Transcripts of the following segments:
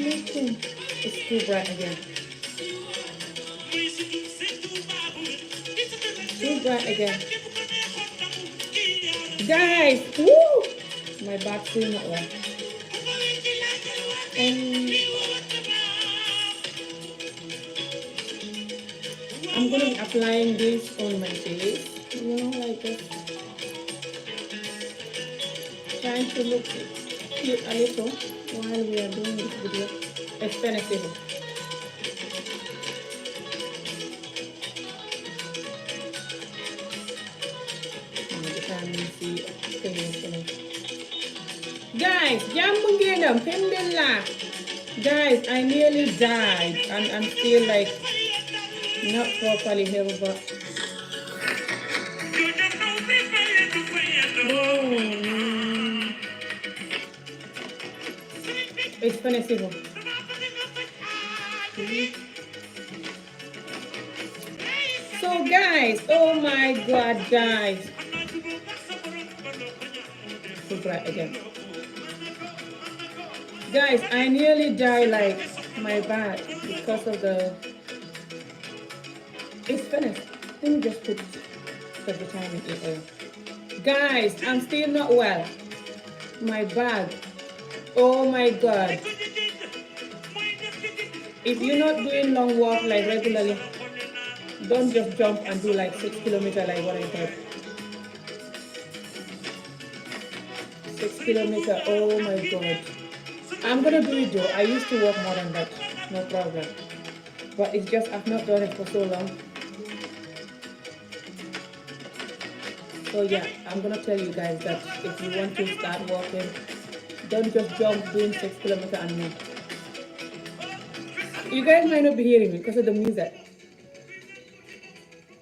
looking. It's too bright again. Too bright again. Guys, woo! My battery not well. I'm gonna be applying this on my face. You know, like this. Trying to look cute a little while we are doing this video. It's penicillin. Vitamin C guys, jambu guys, I nearly died and I'm still like not properly healed, but it's penicillin. So guys, oh my god, guys. So bright again. Guys, I nearly died like my back because of the... It's finished. Let me just put the vitamin E oil. Guys, I'm still not well. My back. Oh my god. If you're not doing long walk like regularly, don't just jump and do like 6 kilometers like what I did. 6 kilometers, oh my god. I'm gonna do it though. I used to walk more than that, no problem. But it's just I've not done it for so long. So yeah, I'm gonna tell you guys that if you want to start walking, don't just jump doing 6 kilometers and move. You guys might not be hearing me because of the music.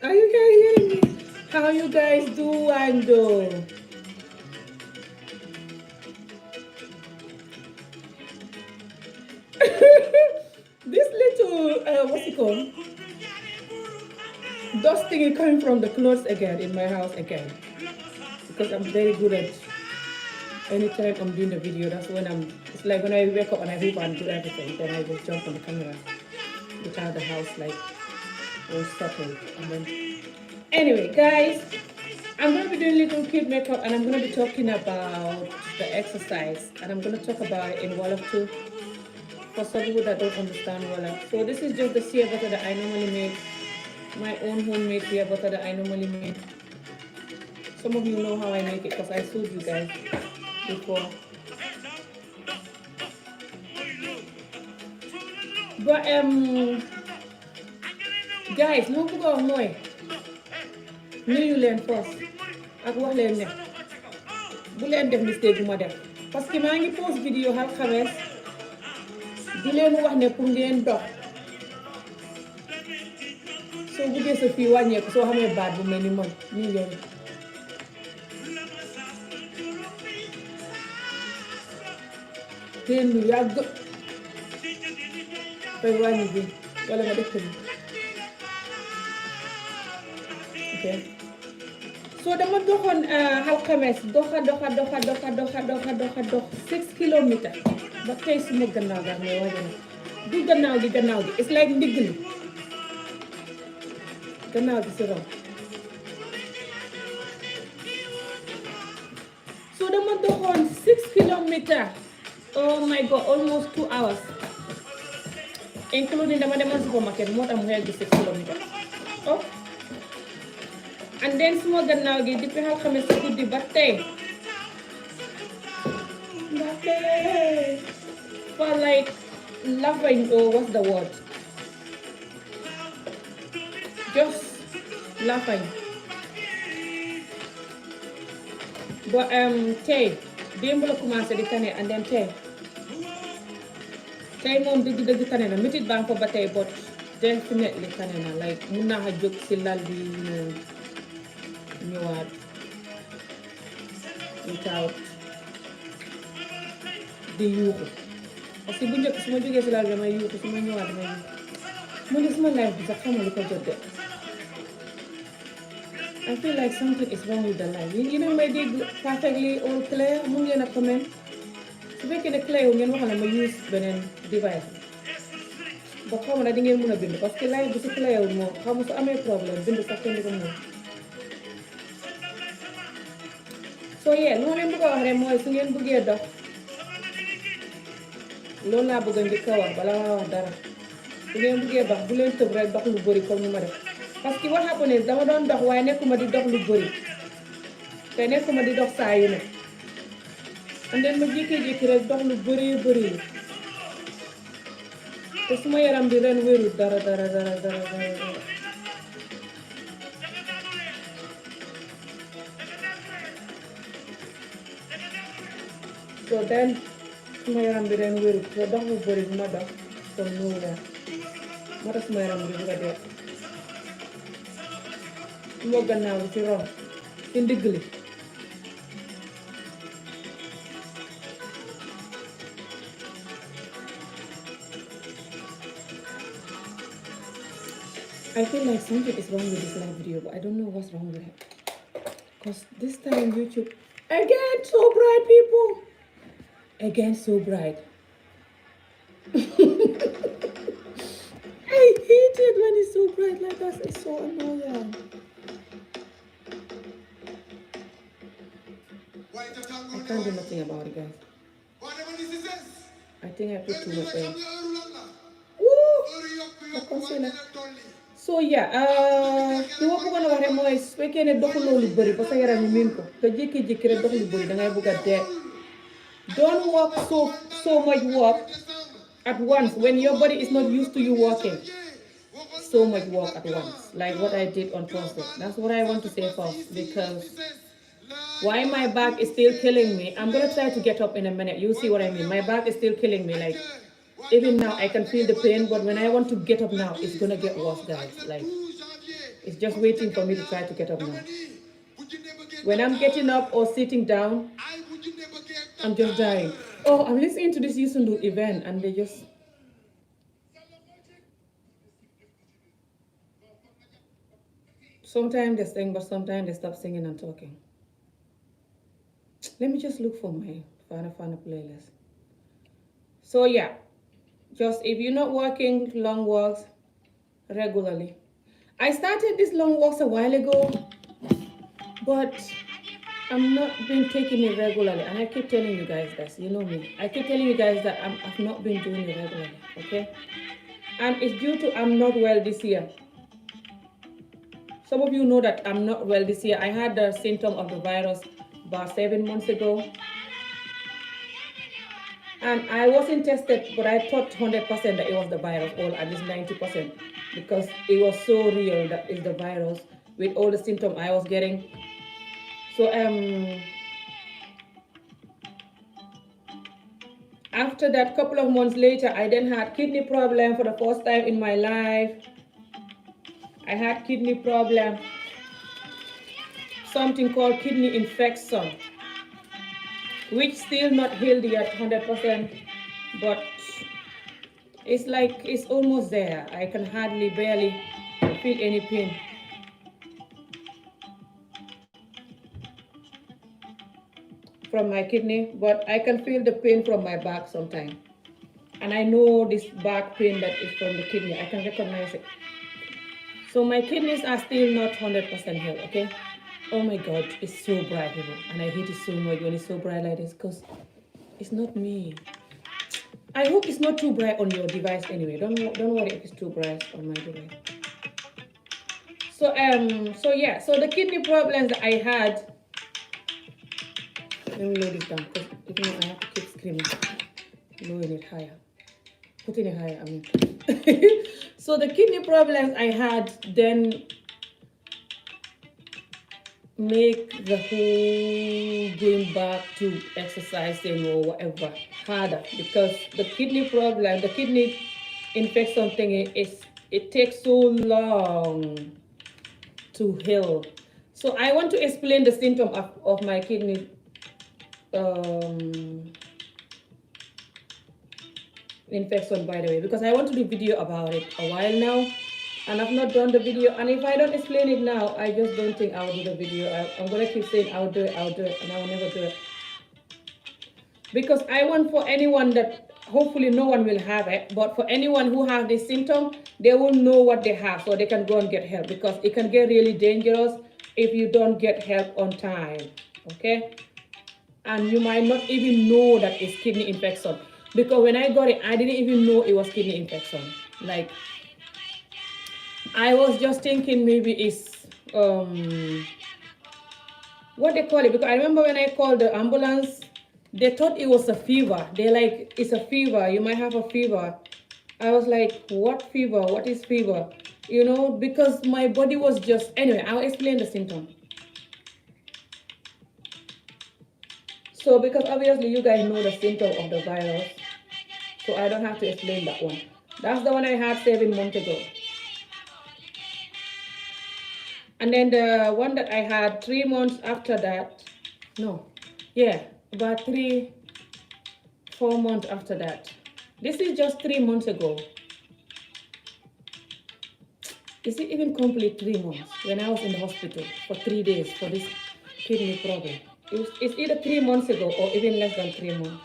Are you guys hearing me? How you guys doing though? This little, what's it called? Dusting is coming from the clothes again in my house again. Because I'm very good at anytime I'm doing the video, that's when it's like when I wake up and I hope and do everything, then I just jump on the camera without the house like all settled. And then, anyway, guys, I'm going to be doing little kid makeup and I'm going to be talking about the exercise. And I'm going to talk about it in Wolof too. For some people that don't understand Wolof. So this is just the shea butter that I normally make. My own homemade shea butter that I normally make. Some of you know how I make it because I showed you guys before. But guys, no bëgg a wax mooy nuyu leen first ak wax leen ne bu leen def mistake bu ma def parce que maa ngi post vidéo alxames di leen wax ne pour ngeen dox soo buggee sa fii wàññeeku soo xamee baat bu mel ni man nii ngeen teen lu yàgg koy wàññi bi wala nga def ko ni ok so dama doxoon alxames doxa 6 kilomètres ba tey suma gannaaw ga mooy waja na du gannaaw gi it's like ndigg li gannaaw gi si rom so dama doxoon 6 kilomètres oh my god almost 2 hours including dama demoon supermarket moo tax mu xeeg 6 kilomètres oh and then suma gannaaw gi depuis alxames si guddi ba tey for like laughing or what's the word just laughing but tey démb la commencé di tane and then tey moom dëgg tane na métit baa ko ba tey but definitely tane na like mun naa xa jóg si lal bi ñëwaat without di yuuxu parce que bu njëkk su ma jógee si lal bi damay yuuxu su ma ñëwaat damay yuuxu mu ne suma life bi sax xamul lu ko jot de I feel like something is wrong with the life. You know may dégg perfectly all clear mu ngeen a comment su fekkee ne clé wu ngeen waxal ma use beneen device ba xaw ma di ngeen mën a bind parce que live bi su clé wu moom xam su amee problème bind sax kenn du ko mën. soo yee lu ma leen bëgg a wax rek mooy su ngeen bëggee dox loolu laa bëgg a njëkk a wax balaa ma wax dara su ngeen bëggee dox bu leen tëb rek dox lu bëri comme ni ma def parce que what happened is dama doon dox waaye nekkuma di dox lu bëri te nekkuma di dox saa yu ne and then ma jékki-jékki rek dox lu bëri te suma yaram bi ren wérul dara. So then suma yaram bi ren wérul so dox lu bëri bu ma dox comme noonu la moo tax suma yaram bi bëgg a dee suma gannaaw bi ci ron ci ndigg li I feel like something is wrong with this live video, but I don't know what's wrong with it. Because this time YouTube, again so bright people, again so bright. I hate it when it's so bright like that, it's so annoying. I can't do nothing about it, guys. I think I put too much in. Woo! So yeah, li ma bëggoon a wax rek mooy su fekkee ne doxuloo lu bëri ba sa yaram yi miin ko te jékki-jékki rek dox lu bëri dangay bëgg a dee. Don't walk so much walk at once when your body is not used to you walking so much walk at once, like what I did on Thursday. That's what I want to say first, because why my back is still killing me. I'm gonna try to get up in a minute. You'll see what I mean. My back is still killing me. Like even now I can feel the pain, but when I want to get up now, it's gonna get worse, guys. Like it's just waiting for me to try to get up now. When I'm getting up or sitting down, I'm just dying. Oh, I'm listening to this Youssou N'Dour event and they just... Sometimes they sing, but sometimes they stop singing and talking. Let me just look for my Fana playlist. So yeah, just if you're not walking long walks regularly. I started these long walks a while ago, but I'm not been taking it regularly, and I keep telling you guys this, you know me. I keep telling you guys that I've not been doing it regularly, okay? And it's due to I'm not well this year. Some of you know that I'm not well this year. I had the symptom of the virus about 7 months ago. And I wasn't tested, but I thought 100% that it was the virus, or at least 90%, because it was so real that it's the virus with all the symptoms I was getting. So after that, couple of months later, I then had kidney problem for the first time in my life. I had kidney problem, something called kidney infection, which still not healed yet 100%, but it's like it's almost there. I can hardly, barely feel any pain. From my kidney, but I can feel the pain from my back sometimes. And I know this back pain that is from the kidney. I can recognize it. So my kidneys are still not 100% healed, okay? Oh my God, it's so bright, people. And I hate it so much when it's so bright like this, because it's not me. I hope it's not too bright on your device anyway. Don't worry if it's too bright on my device. So yeah, so the kidney problems that I had, let me lower this down, because if not, I have to keep screaming. Lowering it higher. Putting it higher, I mean. So the kidney problems I had then make the whole going back to exercising or whatever harder, because the kidney problem, the kidney infection thing, it takes so long to heal. So I want to explain the symptom of my kidney infection, by the way, because I want to do a video about it a while now, and I've not done the video. And if I don't explain it now, I just don't think I'll do the video. I'm gonna keep saying I'll do it, and I will never do it. because I want for anyone that hopefully no one will have it, but for anyone who have this symptom, they will know what they have so they can go and get help, because it can get really dangerous if you don't get help on time. Okay, and you might not even know that it's kidney infection, because when I got it, I didn't even know it was kidney infection. Like, I was just thinking maybe it's what they call it, because I remember when I called the ambulance, they thought it was a fever. They're like, it's a fever, you might have a fever. I was like, what fever? What is fever? You know, because my body was just, anyway, I'll explain the symptom. So, because obviously you guys know the symptom of the virus, so I don't have to explain that one. That's the one I had 7 months ago. And then the one that I had 3 months after that, no, yeah, about 3, 4 months after that. This is just 3 months ago. Is it even complete 3 months when I was in the hospital for 3 days for this kidney problem? It's either 3 months ago or even less than 3 months.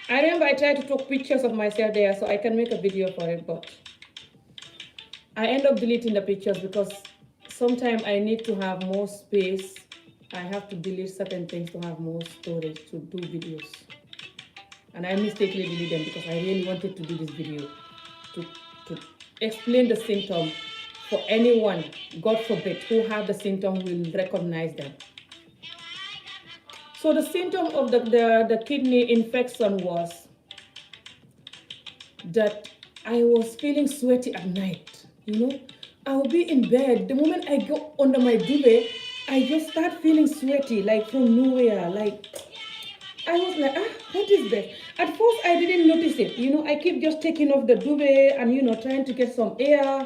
I remember I tried to take pictures of myself there so I can make a video for it, but I end up deleting the pictures because sometimes I need to have more space. I have to delete certain things to have more storage to do videos. And I mistakenly deleted them because I really wanted to do this video to explain the symptom for anyone, God forbid, who have the symptom will recognize them. So the symptom of the kidney infection was that I was feeling sweaty at night, you know. I will be in bed. The moment I go under my duvet, I just start feeling sweaty, like from nowhere. Like, I was like, what is this? At first, I didn't notice it. You know, I keep just taking off the duvet and, you know, trying to get some air,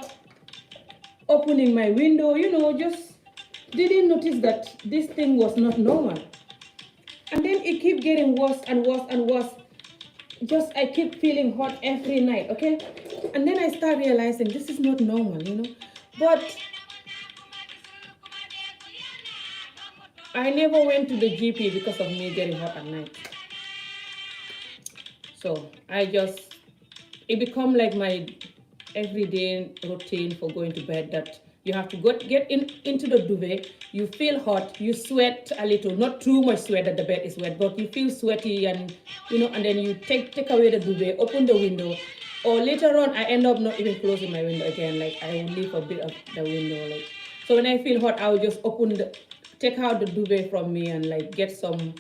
opening my window, you know, just didn't notice that this thing was not normal. And then it keep getting worse and worse and worse. Just, I keep feeling hot every night, okay? And then I start realizing this is not normal, you know? But I never went to the GP because of me getting hot at night. So it become like my everyday routine for going to bed, that you have to get into the duvet, you feel hot, you sweat a little, not too much sweat that the bed is wet, but you feel sweaty, and you know, and then you take away the duvet, open the window, or later on I end up not even closing my window again, like I will leave a bit of the window, like, so when I feel hot, I will just take out the duvet from me and like get some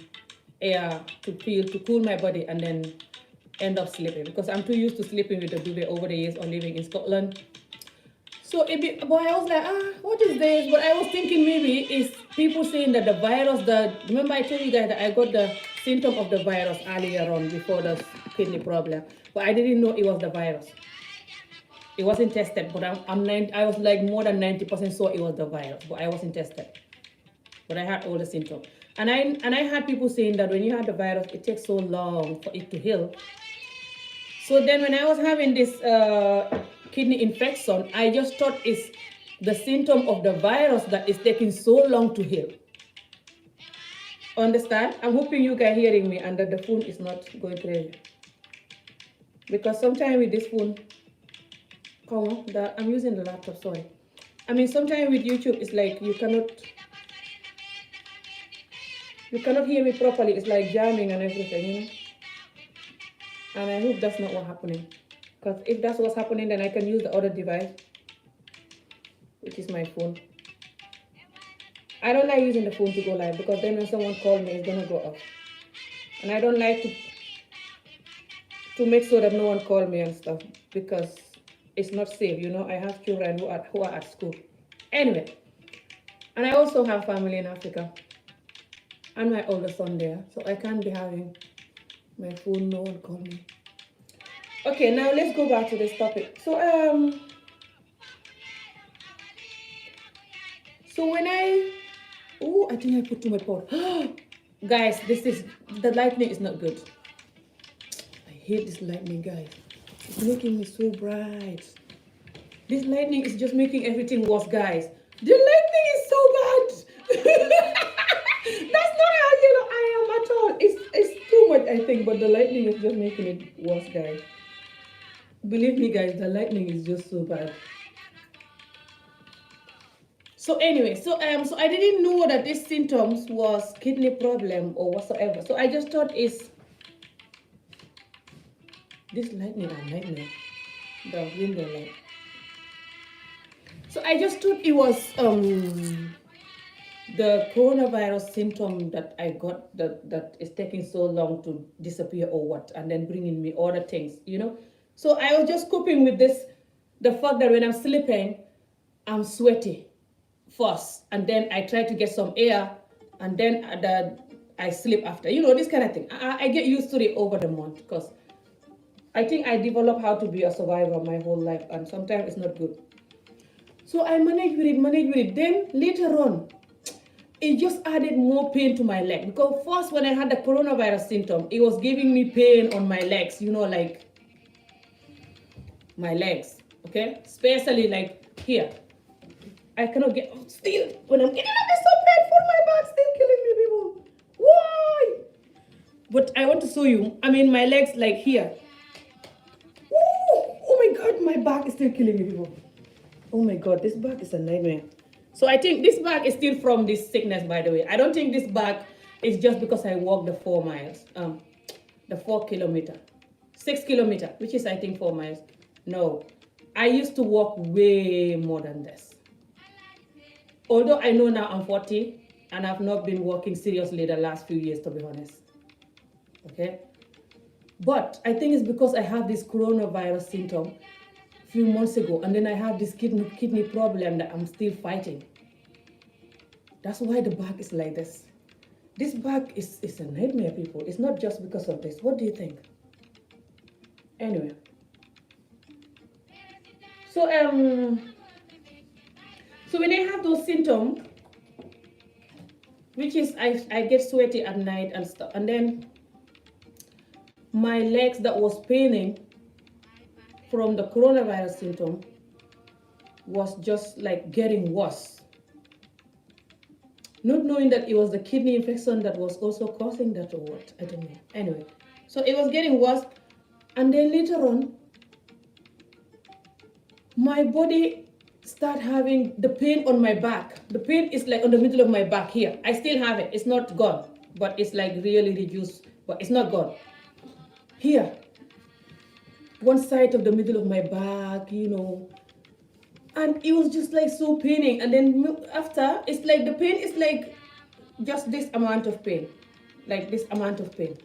air to cool my body, and then end up sleeping, because I'm too used to sleeping with the duvet over the years or living in Scotland. So but I was like, what is this? But I was thinking maybe it's people saying that the virus, remember I told you guys that I got the symptom of the virus earlier on before the kidney problem, but I didn't know it was the virus. It wasn't tested, but I was like more than 90% sure it was the virus, but I wasn't tested. But I had all the symptoms. And I had people saying that when you have the virus, it takes so long for it to heal. So then when I was having this kidney infection, I just thought it's the symptom of the virus that is taking so long to heal. Understand? I'm hoping you guys hearing me and that the phone is not going crazy. Because sometimes with this phone, I'm using the laptop, sorry. I mean, sometimes with YouTube, it's like you cannot hear me properly. It's like jamming and everything, you know? And I hope that's not what's happening. Because if that's what's happening, then I can use the other device, which is my phone. I don't like using the phone to go live, because then when someone calls me, it's going to go off. And I don't like to make sure that no one calls me and stuff, because it's not safe, you know. I have children who are at school. Anyway, and I also have family in Africa. And my older son there. So I can't be having my phone, no one call me. Okay, now let's go back to this topic. So when I think I put too much powder. Guys, the lightning is not good. I hate this lightning, guys. It's making me so bright. This lightning is just making everything worse, guys. The lightning is so bad. That's not how I am at all. It's much, I think, but the lightning is just making it worse, guys. Believe me, guys, the lightning is just so bad. So anyway, so I didn't know that this symptoms was kidney problem or whatsoever. So I just thought it's this lightning and nightmare, the window light. So I just thought it was the coronavirus symptom that I got that is taking so long to disappear or what, and then bringing me other things, you know. So I was just coping with this, the fact that when I'm sleeping, I'm sweaty first, and then I try to get some air, and then I sleep after. You know, this kind of thing. I get used to it over the month because I think I developed how to be a survivor my whole life, and sometimes it's not good. So I manage with it. Then later on, it just added more pain to my leg. Because first, when I had the coronavirus symptom, it was giving me pain on my legs, you know, like my legs, okay? Especially like here. I cannot get, still, when I'm getting up, it's so painful, my back still killing me, people. Why? But I want to show you, I mean, my legs like here. Ooh, oh my God, my back is still killing me, people. Oh my God, this back is a nightmare. So I think this back is still from this sickness, by the way. I don't think this back is just because I walked the 4 miles, the 4 kilometer, 6 kilometer, which is I think 4 miles. No, I used to walk way more than this. Although I know now I'm 40 and I've not been walking seriously the last few years, to be honest. Okay? But I think it's because I have this coronavirus symptom a few months ago, and then I have this kidney problem that I'm still fighting. That's why the back is like this. This back is a nightmare, people. It's not just because of this. What do you think? Anyway. So when I have those symptoms, which is I get sweaty at night and stuff, and then my legs that was paining from the coronavirus symptom was just like getting worse. Not knowing that it was the kidney infection that was also causing that or what, I don't know. Anyway, so it was getting worse, and then later on, my body start having the pain on my back. The pain is like on the middle of my back here. I still have it. It's not gone, but it's like really reduced, but it's not gone. Here, one side of the middle of my back, you know, and it was just like so paining. And then after, it's like the pain is like just this amount of pain, like this amount of pain.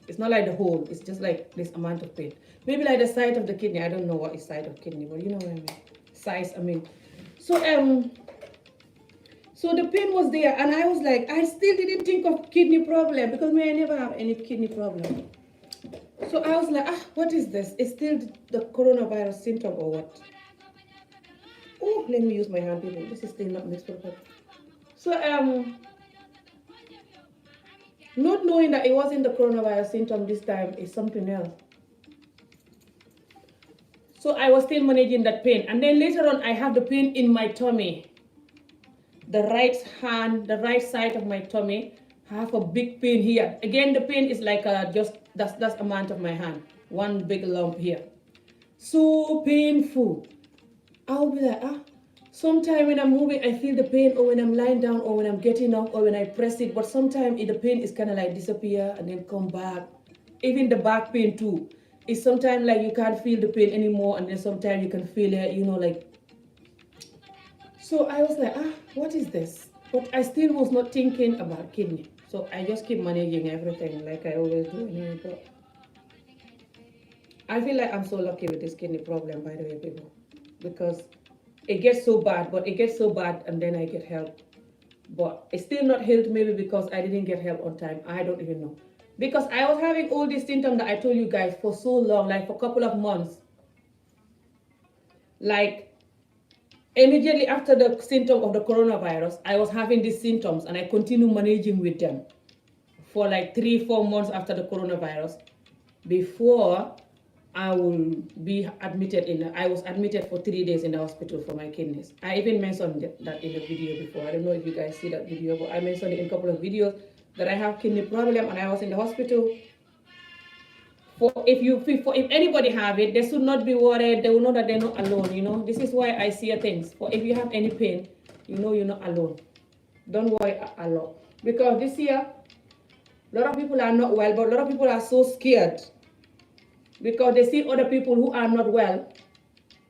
It's not like the whole, it's just like this amount of pain. Maybe like the side of the kidney. I don't know what is side of kidney, but you know what I mean. Size, I mean. So so the pain was there, and I was like, I still didn't think of kidney problem because I never have any kidney problem. So I was like, what is this? It's still the coronavirus symptom or what? Oh, let me use my hand, people. This is still not mixed properly. So not knowing that it wasn't the coronavirus symptom this time is something else. So I was still managing that pain. And then later on, I have the pain in my tummy. The right hand, the right side of my tummy, I have a big pain here. Again, the pain is like just that's amount of my hand. One big lump here. So painful. I'll be like, sometimes when I'm moving, I feel the pain, or when I'm lying down, or when I'm getting up, or when I press it. But sometimes the pain is kind of like disappear and then come back. Even the back pain too. It's sometimes like you can't feel the pain anymore, and then sometimes you can feel it, you know, like. So I was like, what is this? But I still was not thinking about kidney. So I just keep managing everything like I always do anyway. But I feel like I'm so lucky with this kidney problem, by the way, people. Because it gets so bad, and then I get help. But it's still not healed, maybe because I didn't get help on time. I don't even know. Because I was having all these symptoms that I told you guys for so long, like for a couple of months. Like, immediately after the symptom of the coronavirus, I was having these symptoms, and I continue managing with them for like 3-4 months after the coronavirus before I will be admitted I was admitted for 3 days in the hospital for my kidneys. I even mentioned that in the video before. I don't know if you guys see that video, but I mentioned it in a couple of videos that I have kidney problem and I was in the hospital. For if anybody have it, they should not be worried. They will know that they're not alone. This is why I see things. For if you have any pain, you're not alone. Don't worry a lot, because this year a lot of people are not well, but a lot of people are so scared because they see other people who are not well,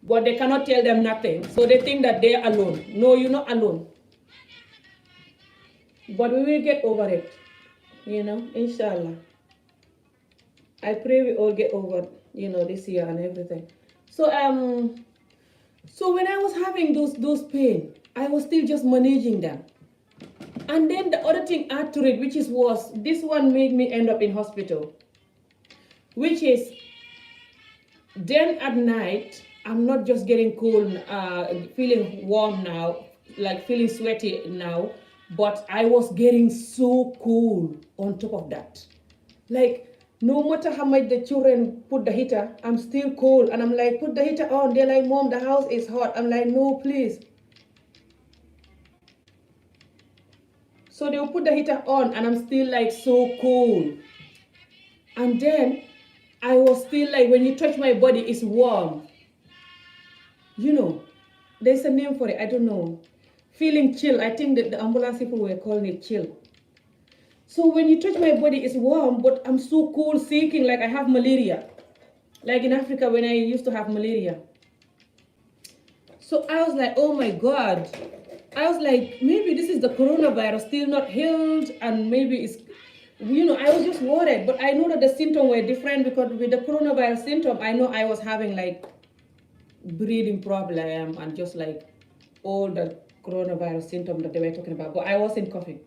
but they cannot tell them nothing. So they think that they're alone. No, you're not alone. But we will get over it, inshallah. I pray we all get over, this year and everything. So when I was having those pain, I was still just managing them. And then the other thing add to it, which is worse, this one made me end up in hospital. Which is, then at night, I'm not just getting cold, feeling warm now, like feeling sweaty now, but I was getting so cold on top of that. Like, no matter how much the children put the heater, I'm still cold. And I'm like, put the heater on. They're like, Mom, the house is hot. I'm like, no, please. So they'll put the heater on and I'm still like so cold. And then I was still like, when you touch my body, it's warm. There's a name for it. I don't know. Feeling chill. I think that the ambulance people were calling it chill. So when you touch my body, it's warm, but I'm so cold, shaking like I have malaria. Like in Africa when I used to have malaria. So I was like, oh my God. I was like, maybe this is the coronavirus still not healed, and maybe it's, I was just worried. But I know that the symptoms were different, because with the coronavirus symptom, I know I was having like breathing problem and just like all the coronavirus symptoms that they were talking about. But I wasn't coughing.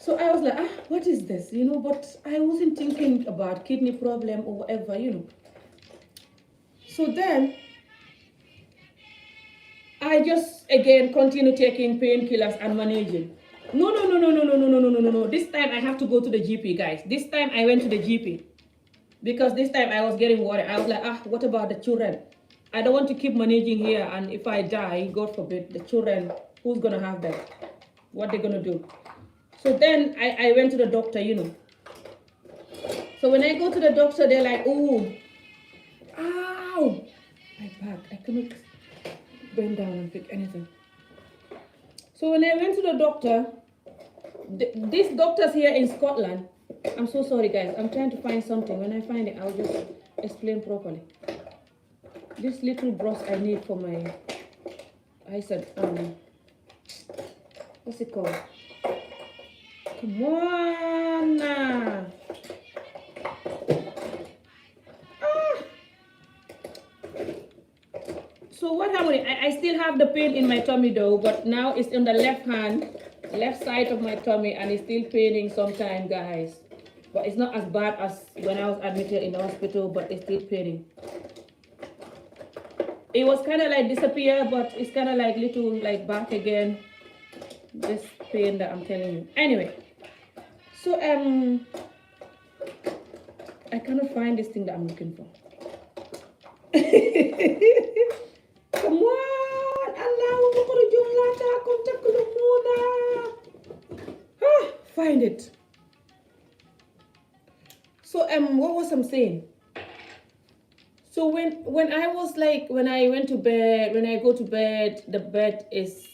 So I was like, what is this? But I wasn't thinking about kidney problem or whatever, So then I just again continue taking painkillers and managing. No. This time I have to go to the GP, guys. This time I went to the GP. Because this time I was getting worried. I was like, what about the children? I don't want to keep managing here, and if I die, God forbid, the children, who's gonna have them? What they gonna do? So then I went to the doctor, So when I go to the doctor, they're like, oh, ow, my back. I cannot bend down and pick anything. So when I went to the doctor, these doctors here in Scotland, I'm so sorry, guys. I'm trying to find something. When I find it, I'll just explain properly. This little brush I need for my, I said, what's it called? Come on now. So what happened? I still have the pain in my tummy though, but now it's on the left side of my tummy, and it's still paining sometimes, guys. But it's not as bad as when I was admitted in the hospital, but it's still paining. It was kind of like disappear, but it's kind of like little like back again. This pain that I'm telling you. Anyway, so I cannot find this thing that I'm looking for. Come on, find it. So what was I saying? So when I was like, when I went to bed, when I go to bed, the bed is,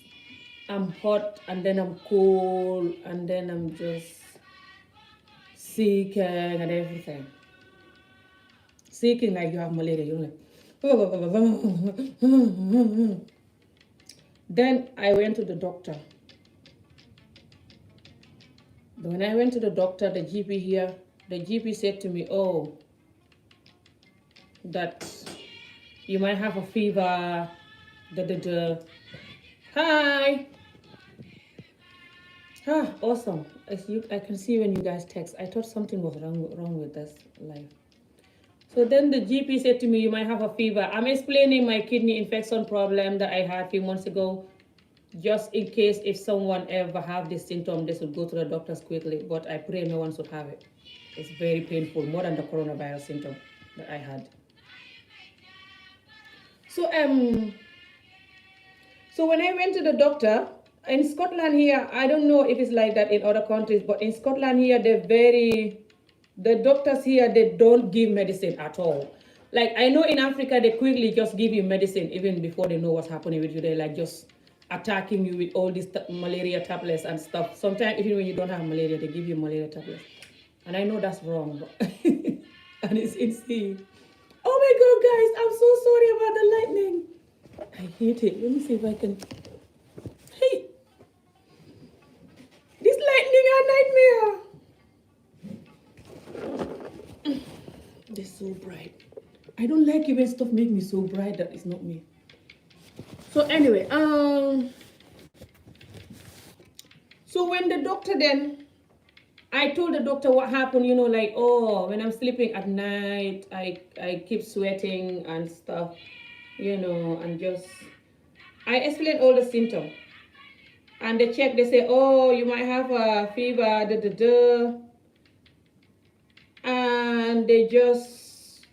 I'm hot, and then I'm cold, and then I'm just sick and everything. Shaking like you have malaria, you're like. Then I went to the doctor. When I went to the doctor, the GP here, the GP said to me, oh, that you might have a fever, Hi. Awesome. I can see when you guys text. I thought something was wrong with this live. So then the GP said to me, you might have a fever. I'm explaining my kidney infection problem that I had a few months ago, just in case if someone ever have this symptom, they should go to the doctors quickly. But I pray no one should have it. It's very painful, more than the coronavirus symptom that I had. So when I went to the doctor, in Scotland here, I don't know if it's like that in other countries, but in Scotland here, the doctors here, they don't give medicine at all. Like I know in Africa, they quickly just give you medicine even before they know what's happening with you. They like just attacking you with all these malaria tablets and stuff. Sometimes even when you don't have malaria, they give you malaria tablets. And I know that's wrong, but and it's insane. Oh my God, guys, I'm so sorry about the lightning. I hate it. Let me see if I can. Hey, this lightning are nightmare. They're so bright. I don't like it when stuff make me so bright that it's not me. So anyway, so when the doctor then, I told the doctor what happened, you know, like, oh, when I'm sleeping at night, I keep sweating and stuff, you know, and just, I explained all the symptoms. And they check, they say, oh, you might have a fever, da da da. And they just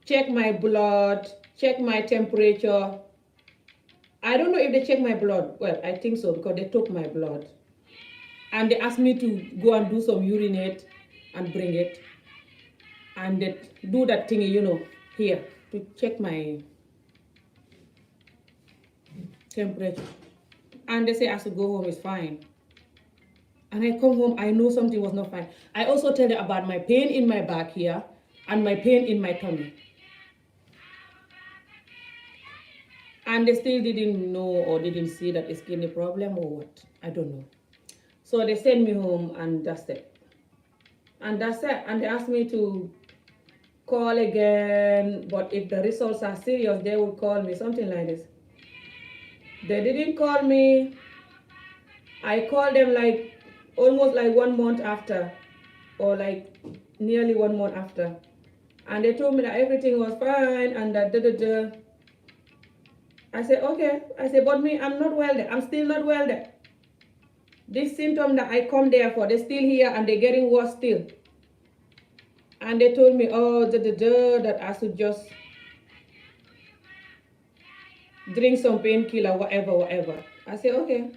check my blood, check my temperature. I don't know if they check my blood. Well, I think so because they took my blood. And they asked me to go and do some urinate and bring it. And they do that thingy, you know, here to check my temperature. And they say I should go home, it's fine. And I come home, I know something was not fine. I also tell them about my pain in my back here and my pain in my tummy. And they still didn't know or didn't see that it's kidney problem or what. I don't know. So they sent me home and that's it. And that's it. And they asked me to call again, but if the results are serious, they will call me, something like this. They didn't call me. I called them like almost like 1 month after, or like nearly 1 month after. And they told me that everything was fine and that da. I said, okay. I said, but me, I'm not well there. I'm still not well there. This symptom that I come there for, they're still here and they're getting worse still. And they told me, oh, that I should just drink some painkiller, whatever. I said, okay.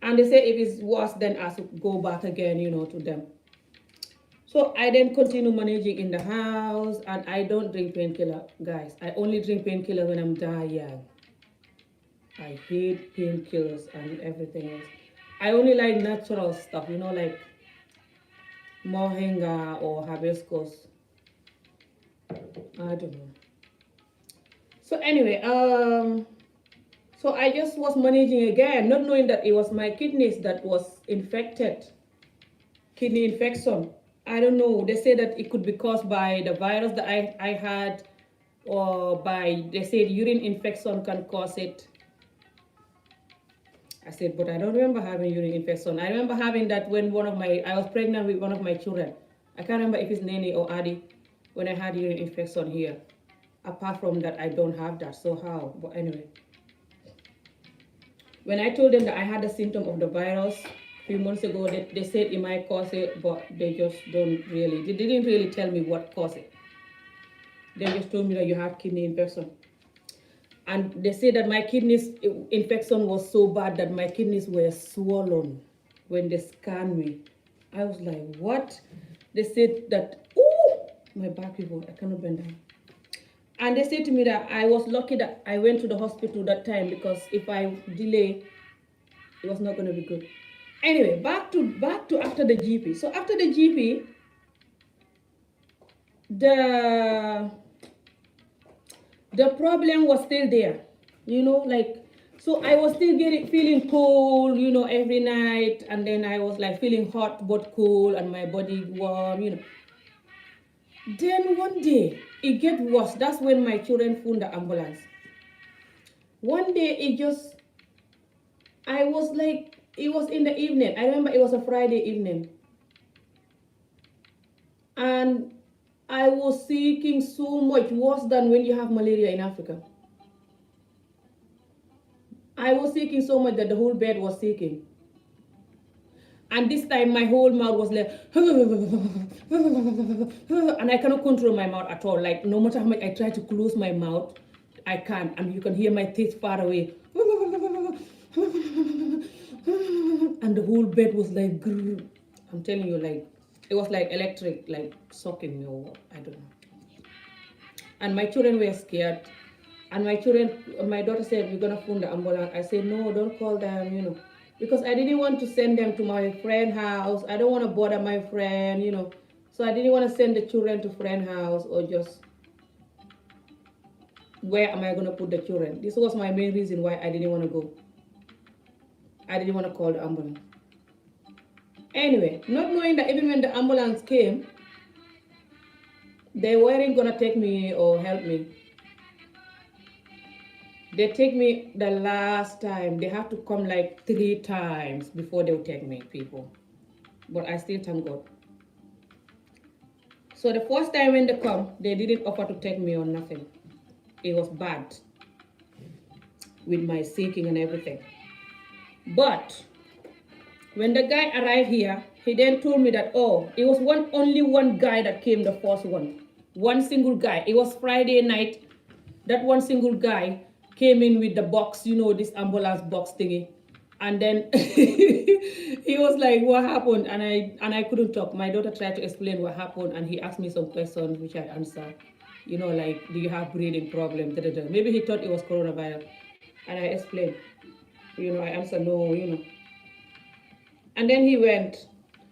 And they say if it's worse, then I should go back again, you know, to them. So I then continue managing in the house, and I don't drink painkiller, guys. I only drink painkiller when I'm dying. I hate painkillers and everything else. I only like natural stuff, you know, like moringa or hibiscus. I don't know. So anyway, so I just was managing again, not knowing that it was my kidneys that was infected. Kidney infection. I don't know. They say that it could be caused by the virus that I had, or by, they said urine infection can cause it. I said, but I don't remember having urine infection. I remember having that when I was pregnant with one of my children. I can't remember if it's Nene or Adi, when I had urine infection here. Apart from that, I don't have that. So how? But anyway. When I told them that I had a symptom of the virus a few months ago, they said it might cause it, but they didn't really tell me what caused it. They just told me that you have kidney infection. And they said that my kidneys infection was so bad that my kidneys were swollen when they scanned me. I was like, what? They said that, ooh, my back people, I cannot bend down. And they said to me that I was lucky that I went to the hospital that time, because if I delay, it was not going to be good. Anyway, back to after the GP. So after the GP, the problem was still there, you know, like, so I was still feeling cold, you know, every night, and then I was like feeling hot but cool, and my body warm, you know. Then one day, it get worse. That's when my children phoned the ambulance. One day, I was like, it was in the evening. I remember it was a Friday evening. And I was shaking so much, worse than when you have malaria in Africa. I was shaking so much that the whole bed was shaking. And this time my whole mouth was like, and I cannot control my mouth at all. Like, no matter how much I try to close my mouth, I can't. And you can hear my teeth far away. and the whole bed was like, grrr. I'm telling you, like, it was like electric, like shocking me, or I don't know. And my children were scared. And my daughter said, we're gonna phone the ambulance. I said, no, don't call them, because I didn't want to send them to my friend's house. I don't want to bother my friend. So I didn't want to send the children to friend's house, or just, where am I gonna put the children? This was my main reason why I didn't want to go. I didn't want to call the ambulance. Anyway, not knowing that even when the ambulance came, they weren't gonna take me or help me. They take me the last time. They have to come like 3 times before they'll take me, people. But I still thank God. So the first time when they come, they didn't offer to take me or nothing. It was bad with my sinking and everything. But when the guy arrived here, he then told me that, oh, it was only one guy that came, the first one. One single guy. It was Friday night. That one single guy came in with the box, this ambulance box thingy. And then he was like, what happened? And I couldn't talk. My daughter tried to explain what happened, and he asked me some questions, which I answered. Like, do you have breathing problem? Da, da, da. Maybe he thought it was coronavirus. And I explained. I answered no, And then he went.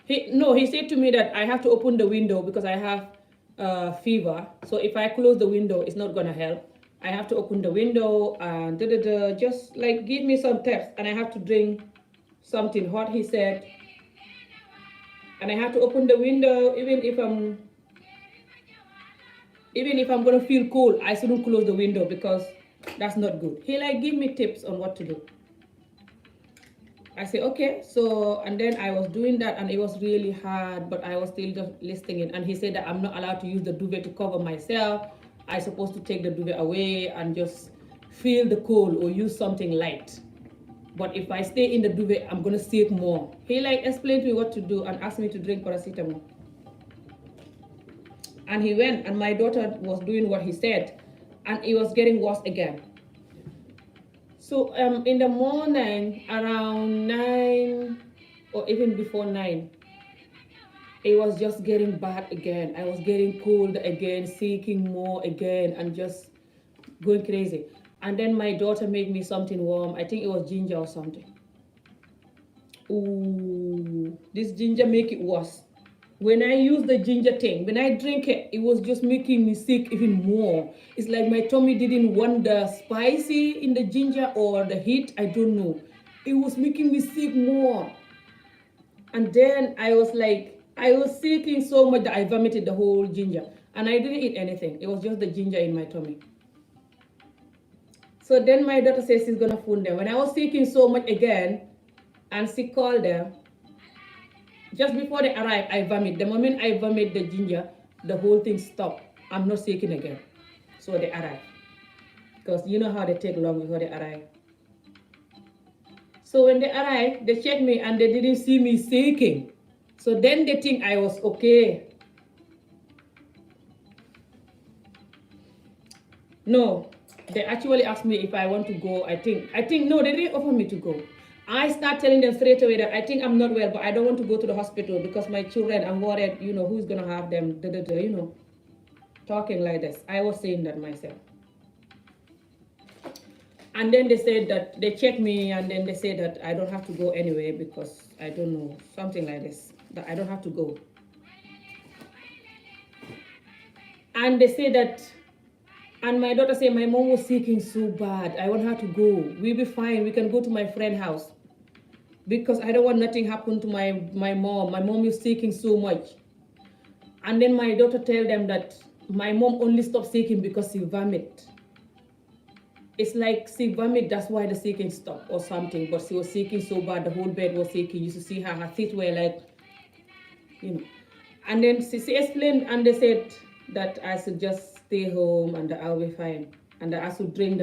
He said to me that I have to open the window because I have fever. So if I close the window, it's not gonna help. I have to open the window and just like give me some tips, and I have to drink something hot, he said. And I have to open the window even if I'm gonna feel cold. I shouldn't close the window because that's not good. He like give me tips on what to do. I say okay, so, and then I was doing that, and it was really hard, but I was still just listening. And he said that I'm not allowed to use the duvet to cover myself. I'm supposed to take the duvet away and just feel the cold or use something light. But if I stay in the duvet, I'm gonna sick more. He like explained to me what to do and asked me to drink paracetamol. And he went, and my daughter was doing what he said, and it was getting worse again. So in the morning, around 9 or even before 9, it was just getting bad again. I was getting cold again, seeking more again, and just going crazy. And then my daughter made me something warm. I think it was ginger or something. Ooh, this ginger make it worse. When I use the ginger thing, when I drink it, it was just making me sick even more. It's like my tummy didn't want the spicy in the ginger or the heat. I don't know. It was making me sick more. And then I was seeking so much that I vomited the whole ginger. And I didn't eat anything. It was just the ginger in my tummy. So then my daughter says she's gonna phone them. When I was seeking so much again, and she called them, just before they arrived, I vomit. The moment I vomit the ginger, the whole thing stopped. I'm not shaking again. So they arrived. Because you know how they take long before they arrive. So when they arrived, they checked me and they didn't see me shaking. So then they think I was okay. No, they actually asked me if I want to go. I think no, they didn't offer me to go. I start telling them straight away that I think I'm not well, but I don't want to go to the hospital because my children, I'm worried, who's going to have them, talking like this. I was saying that myself. And then they said that they checked me, and then they said that I don't have to go anyway because I don't know, something like this, that I don't have to go. And they said that, and my daughter said my mom was seeking so bad. I want her to go. We'll be fine. We can go to my friend's house. Because I don't want nothing happen to my mom. My mom is seeking so much. And then my daughter tell them that my mom only stopped seeking because she vomit. It's like she vomit, that's why the seeking stopped or something. But she was seeking so bad, the whole bed was seeking. You should see her teeth were like, And then she explained, and they said that I should just stay home and that I'll be fine. And that I should drink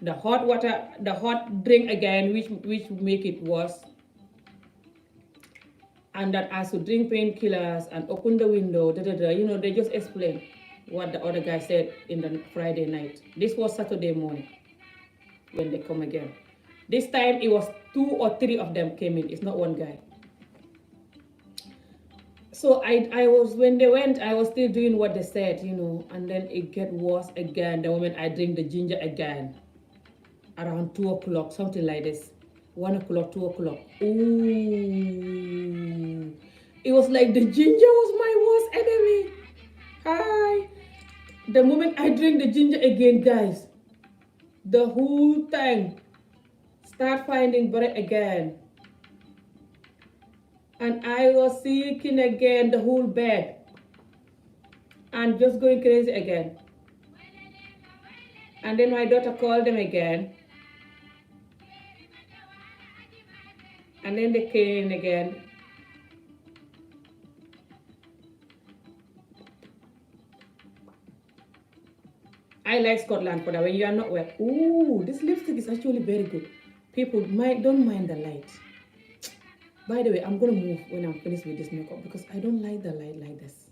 the hot water, the hot drink again, which would make it worse. And that I should drink painkillers and open the window, they just explained what the other guy said in the Friday night. This was Saturday morning. when they come again. This time it was 2 or 3 of them came in. It's not one guy. So I was, when they went, I was still doing what they said, and then it get worse again the moment I drink the ginger again. Around 2 o'clock, something like this. 1 o'clock, 2 o'clock. Ooh. It was like the ginger was my worst enemy. Hi. The moment I drink the ginger again, guys, the whole thing start finding bread again. And I was seeking again the whole bed. And just going crazy again. And then my daughter called them again. And then they came in again. I like Scotland for that when you are not well. Ooh, this lipstick is actually very good. People don't mind the light. By the way, I'm gonna move when I'm finished with this makeup because I don't like the light like this.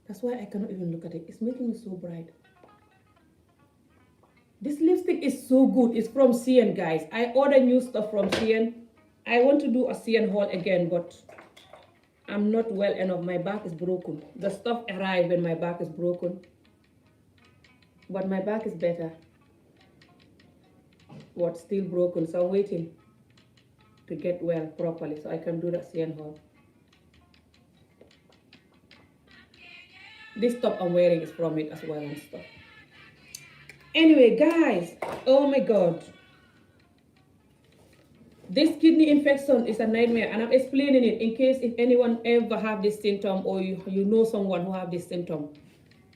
That's why I cannot even look at it. It's making me so bright. This lipstick is so good. It's from CN, guys. I order new stuff from CN. I want to do a CN haul again, but I'm not well enough. My back is broken. The stuff arrived when my back is broken. But my back is better. What's still broken, so I'm waiting to get well properly so I can do that CN haul. This top I'm wearing is from it as well and stuff. Anyway, guys, oh my god. This kidney infection is a nightmare, and I'm explaining it in case if anyone ever have this symptom or you know someone who have this symptom.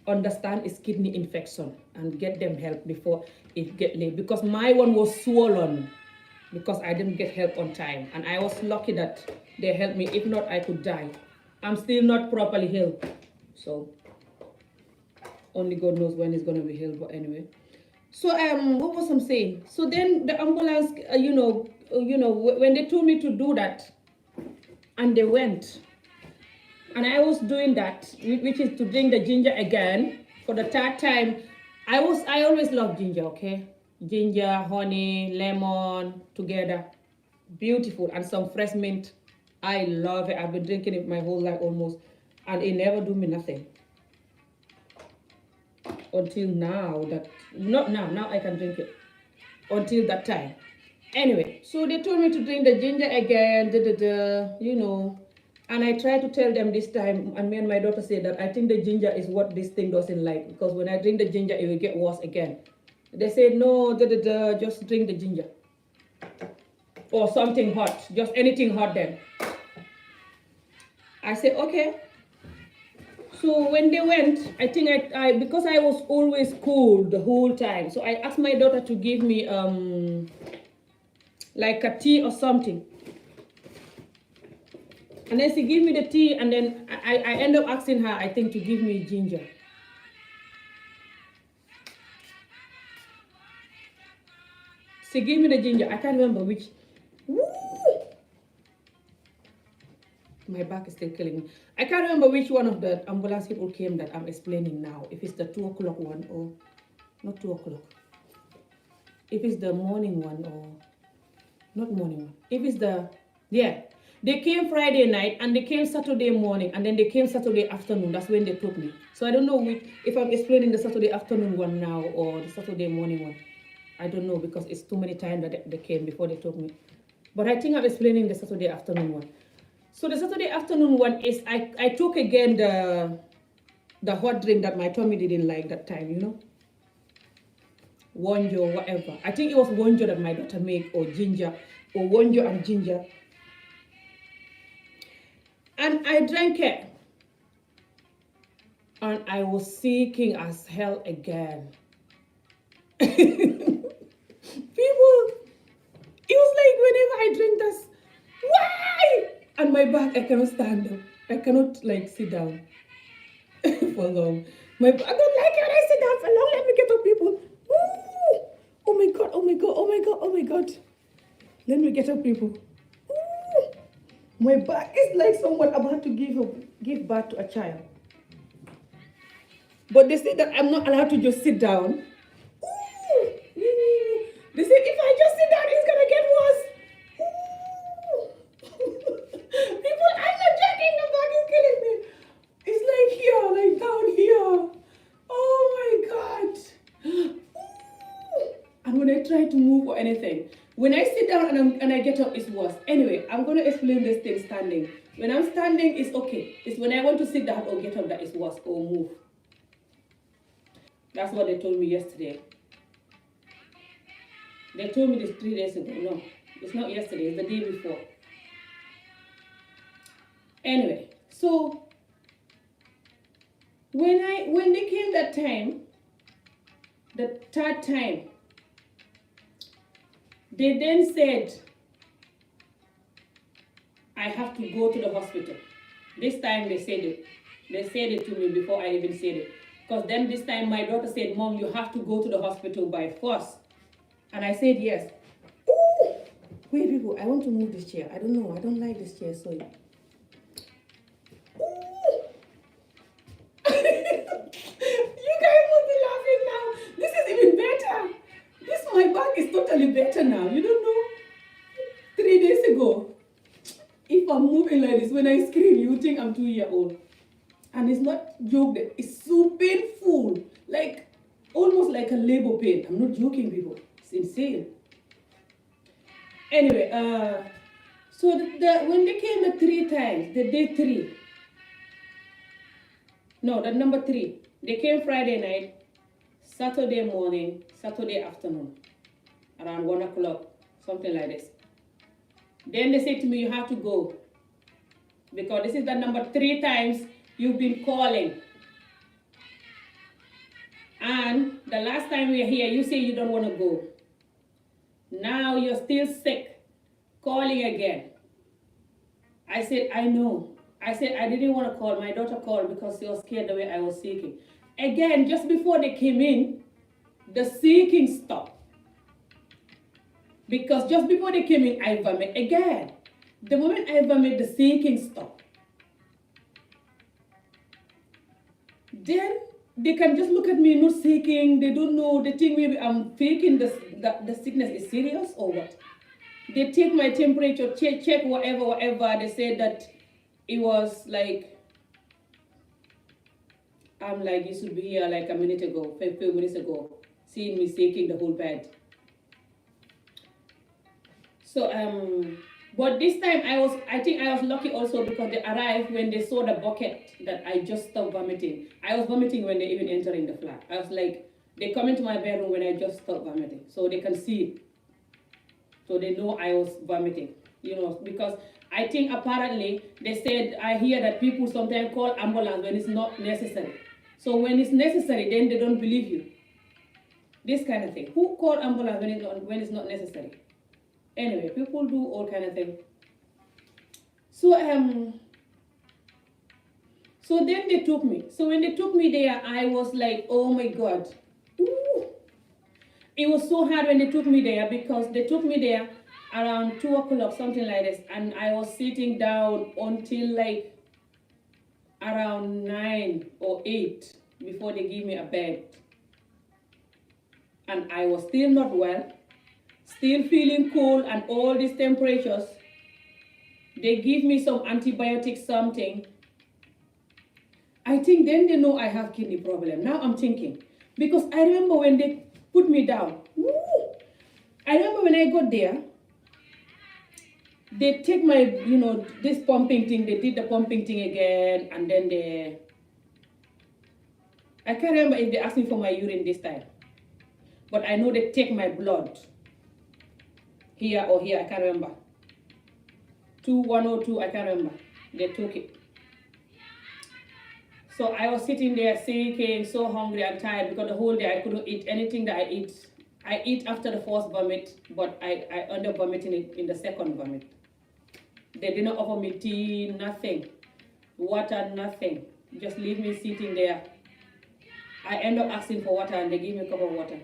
Understand it's kidney infection and get them help before it get late, because my one was swollen because I didn't get help on time, and I was lucky that they helped me. If not, I could die. I'm still not properly healed, so only God knows when it's gonna be healed. But anyway, so what was I saying? So then the ambulance, when they told me to do that, and they went. And I was doing that, which is to drink the ginger again for the third time. I always love ginger, okay? Ginger, honey, lemon together. Beautiful. And some fresh mint. I love it. I've been drinking it my whole life almost. And it never do me nothing. Until now, now I can drink it. Until that time. Anyway, so they told me to drink the ginger again, And I tried to tell them this time, and me and my daughter said that I think the ginger is what this thing doesn't like, because when I drink the ginger, it will get worse again. They said, no, just drink the ginger. Or something hot, just anything hot then. I said, okay. So when they went, I think I because I was always cold the whole time, so I asked my daughter to give me like a tea or something. And then she gave me the tea, and then I end up asking her, I think, to give me ginger. She gave me the ginger. I can't remember which. Woo! My back is still killing me. I can't remember which one of the ambulance people came that I'm explaining now. If it's the 2 o'clock one or not 2 o'clock. If it's the morning one or not morning one. If it's the, yeah. They came Friday night, and they came Saturday morning, and then they came Saturday afternoon. That's when they took me. So I don't know if I'm explaining the Saturday afternoon one now or the Saturday morning one. I don't know, because it's too many times that they came before they took me. But I think I'm explaining the Saturday afternoon one. So the Saturday afternoon one is, I took again the hot drink that my tummy didn't like that time, Wonjo, whatever. I think it was Wonjo that my daughter made, or ginger, or Wonjo and ginger. And I drank it. And I was seeking as hell again. People, it was like whenever I drink this, why? And my back, I cannot stand up. I cannot sit down for long. I don't like it when I sit down for long. Let me get up, people. Ooh. Oh my God, oh my God, oh my God, oh my God. Let me get up, people. My back is like someone about to give birth to a child. But they say that I'm not allowed to just sit down. Ooh. They say if I try to move or anything. When I sit down and I get up, it's worse. Anyway, I'm going to explain this thing standing. When I'm standing, it's okay. It's when I want to sit down or get up that is worse or move. That's what they told me yesterday. They told me this 3 days ago. No, it's not yesterday. It's the day before. Anyway, so when they came that time, the third time, they then said, I have to go to the hospital. This time they said it. They said it to me before I even said it. Because then this time my daughter said, Mom, you have to go to the hospital by force. And I said yes. Ooh! Wait, people, I want to move this chair. I don't know. I don't like this chair, so. Ooh! You guys must be laughing now. This is even better. My back is totally better now. You don't know? 3 days ago, if I'm moving like this, when I scream, you think I'm 2-year-old. And it's not joke. It's so painful. Like, almost like a labor pain. I'm not joking, people. It's insane. Anyway, so when they came the 3 times, the day 3. No, the number 3. They came Friday night, Saturday morning, Saturday afternoon, around 1 o'clock, something like this. Then they said to me, you have to go. Because this is the number 3 times you've been calling. And the last time we were here, you say you don't want to go. Now you're still sick, calling again. I said, I know. I said, I didn't want to call. My daughter called because she was scared the way I was shaking. Again, just before they came in, the shaking stopped. Because just before they came in, I vomit again. The moment I vomit, the shaking stopped. Then they can just look at me not shaking. They don't know. They think maybe I'm faking the sickness is serious or what. They take my temperature, check whatever. They said that it was like, I'm like, you should be here like a minute ago, 5 minutes ago, seeing me shaking the whole bed. So, but this time I think I was lucky also because they arrived when they saw the bucket that I just stopped vomiting. I was vomiting when they even entering the flat. I was like, they come into my bedroom when I just stopped vomiting. So they can see it. So they know I was vomiting, you know, because I think apparently they said, I hear that people sometimes call ambulance when it's not necessary. So when it's necessary, then they don't believe you. This kind of thing. Who called ambulance when it's not necessary? Anyway, people do all kind of things. So so then they took me. So when they took me there, I was like, oh my God. Ooh. It was so hard when they took me there because they took me there around 2 o'clock, something like this. And I was sitting down until like around 9 or 8 before they gave me a bed. And I was still not well. Still feeling cold and all these temperatures. They give me some antibiotics, something. I think then they know I have kidney problem. Now I'm thinking. Because I remember when they put me down. Woo! I remember when I got there, they take my, you know, this pumping thing. They did the pumping thing again. And then I can't remember if they asked me for my urine this time. But I know they take my blood. Here or here, I can't remember. 102, I can't remember. They took it. So I was sitting there shaking, so hungry and tired because the whole day I couldn't eat anything that I eat. I eat after the first vomit, but I ended up vomiting it in the second vomit. They did not offer me tea, nothing. Water, nothing. Just leave me sitting there. I ended up asking for water and they gave me a cup of water.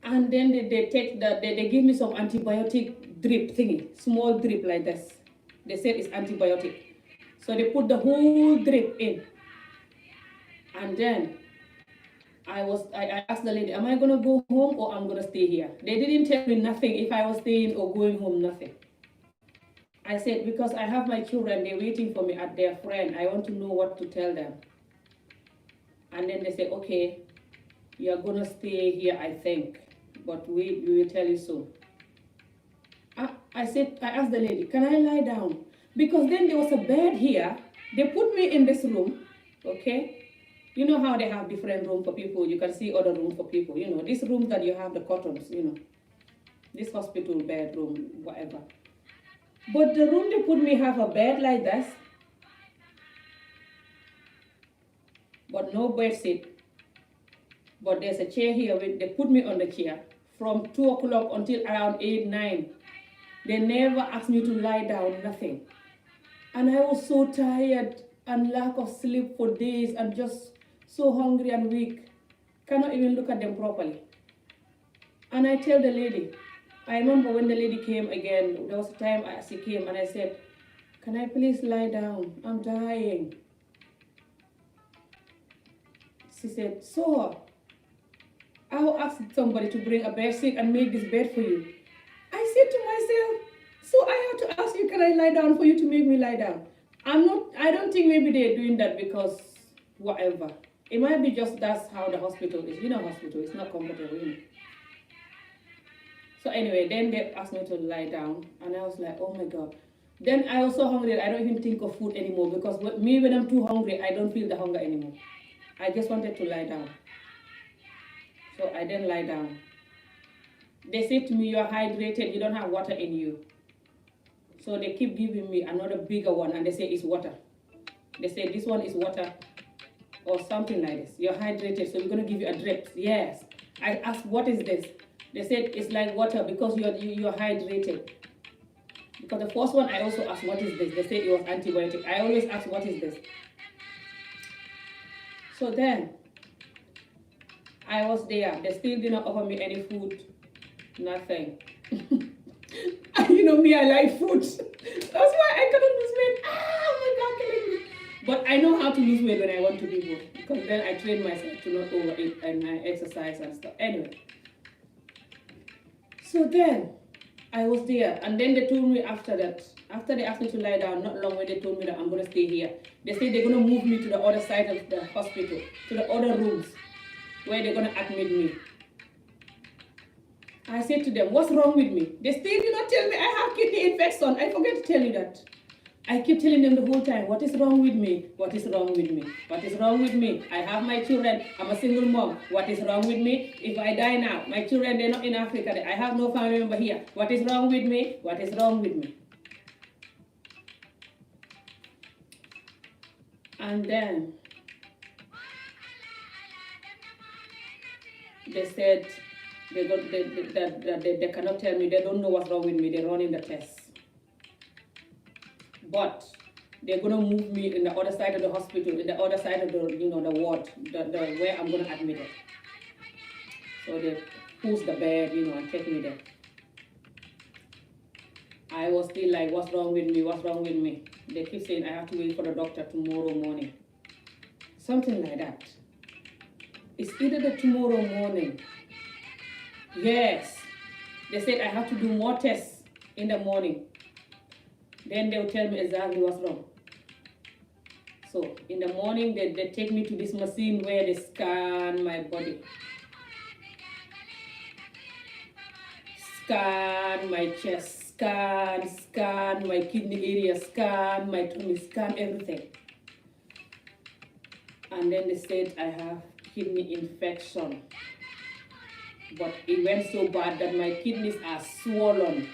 And then they give me some antibiotic drip thingy, small drip like this. They said it's antibiotic. So they put the whole drip in. And then I asked the lady, am I gonna go home or I'm gonna stay here? They didn't tell me nothing if I was staying or going home, nothing. I said, because I have my children, they're waiting for me at their friend. I want to know what to tell them. And then they said, okay. You're gonna stay here, I think. But we will tell you soon. I asked the lady, can I lie down? Because then there was a bed here. They put me in this room, okay? You know how they have different rooms for people. You can see other rooms for people. You know, this room that you have the curtains, you know, this hospital bedroom, whatever. But the room they put me have a bed like this, but no bed seat. But there's a chair here. They put me on the chair from 2 o'clock until around 8, 9. They never asked me to lie down, nothing. And I was so tired and lack of sleep for days and just so hungry and weak. Cannot even look at them properly. And I tell the lady, I remember when the lady came again, there was a time she came and I said, can I please lie down? I'm dying. She said, so I'll ask somebody to bring a bed sheet and make this bed for you. I said to myself, so I have to ask you, can I lie down for you to make me lie down? I don't think maybe they're doing that because whatever. It might be just that's how the hospital is. You know, hospital, it's not comfortable, you know. So anyway, then they asked me to lie down and I was like, oh my God. Then I was so hungry, I don't even think of food anymore because when I'm too hungry, I don't feel the hunger anymore. I just wanted to lie down. So I then lie down. They said to me, you're hydrated, you don't have water in you. So they keep giving me another bigger one and they say it's water. They say this one is water or something like this. You're hydrated, so we're going to give you a drip. Yes. I asked, what is this? They said it's like water because you're hydrated. Because the first one I also asked, what is this? They said it was antibiotic. I always ask, what is this? So then, I was there. They still did not offer me any food. Nothing. You know me, I like food. That's why I couldn't lose weight. Oh my God, killing me. But I know how to lose weight when I want to be more. Because then I train myself to not overeat and I exercise and stuff. Anyway. So then, I was there. And then they told me after that, after they asked me to lie down, not long when they told me that I'm going to stay here. They said they're going to move me to the other side of the hospital, to the other rooms, where they're going to admit me. I said to them, what's wrong with me? They still did not tell me I have kidney infection. I forget to tell you that. I keep telling them the whole time, what is wrong with me? What is wrong with me? What is wrong with me? I have my children. I'm a single mom. What is wrong with me? If I die now, my children, they're not in Africa. I have no family member here. What is wrong with me? What is wrong with me? And then they said they cannot tell me. They don't know what's wrong with me. They're running the tests. But they're going to move me in the other side of the hospital, in the other side of the, you know, the ward, the where I'm going to admit it. So they push the bed, you know, and take me there. I was still like, what's wrong with me? What's wrong with me? They keep saying I have to wait for the doctor tomorrow morning. Something like that. It's either the tomorrow morning. Yes. They said I have to do more tests in the morning. Then they'll tell me exactly what's wrong. So in the morning, they take me to this machine where they scan my body. Scan my chest, scan my kidney area, scan my tummy, scan everything. And then they said I have kidney infection. But it went so bad that my kidneys are swollen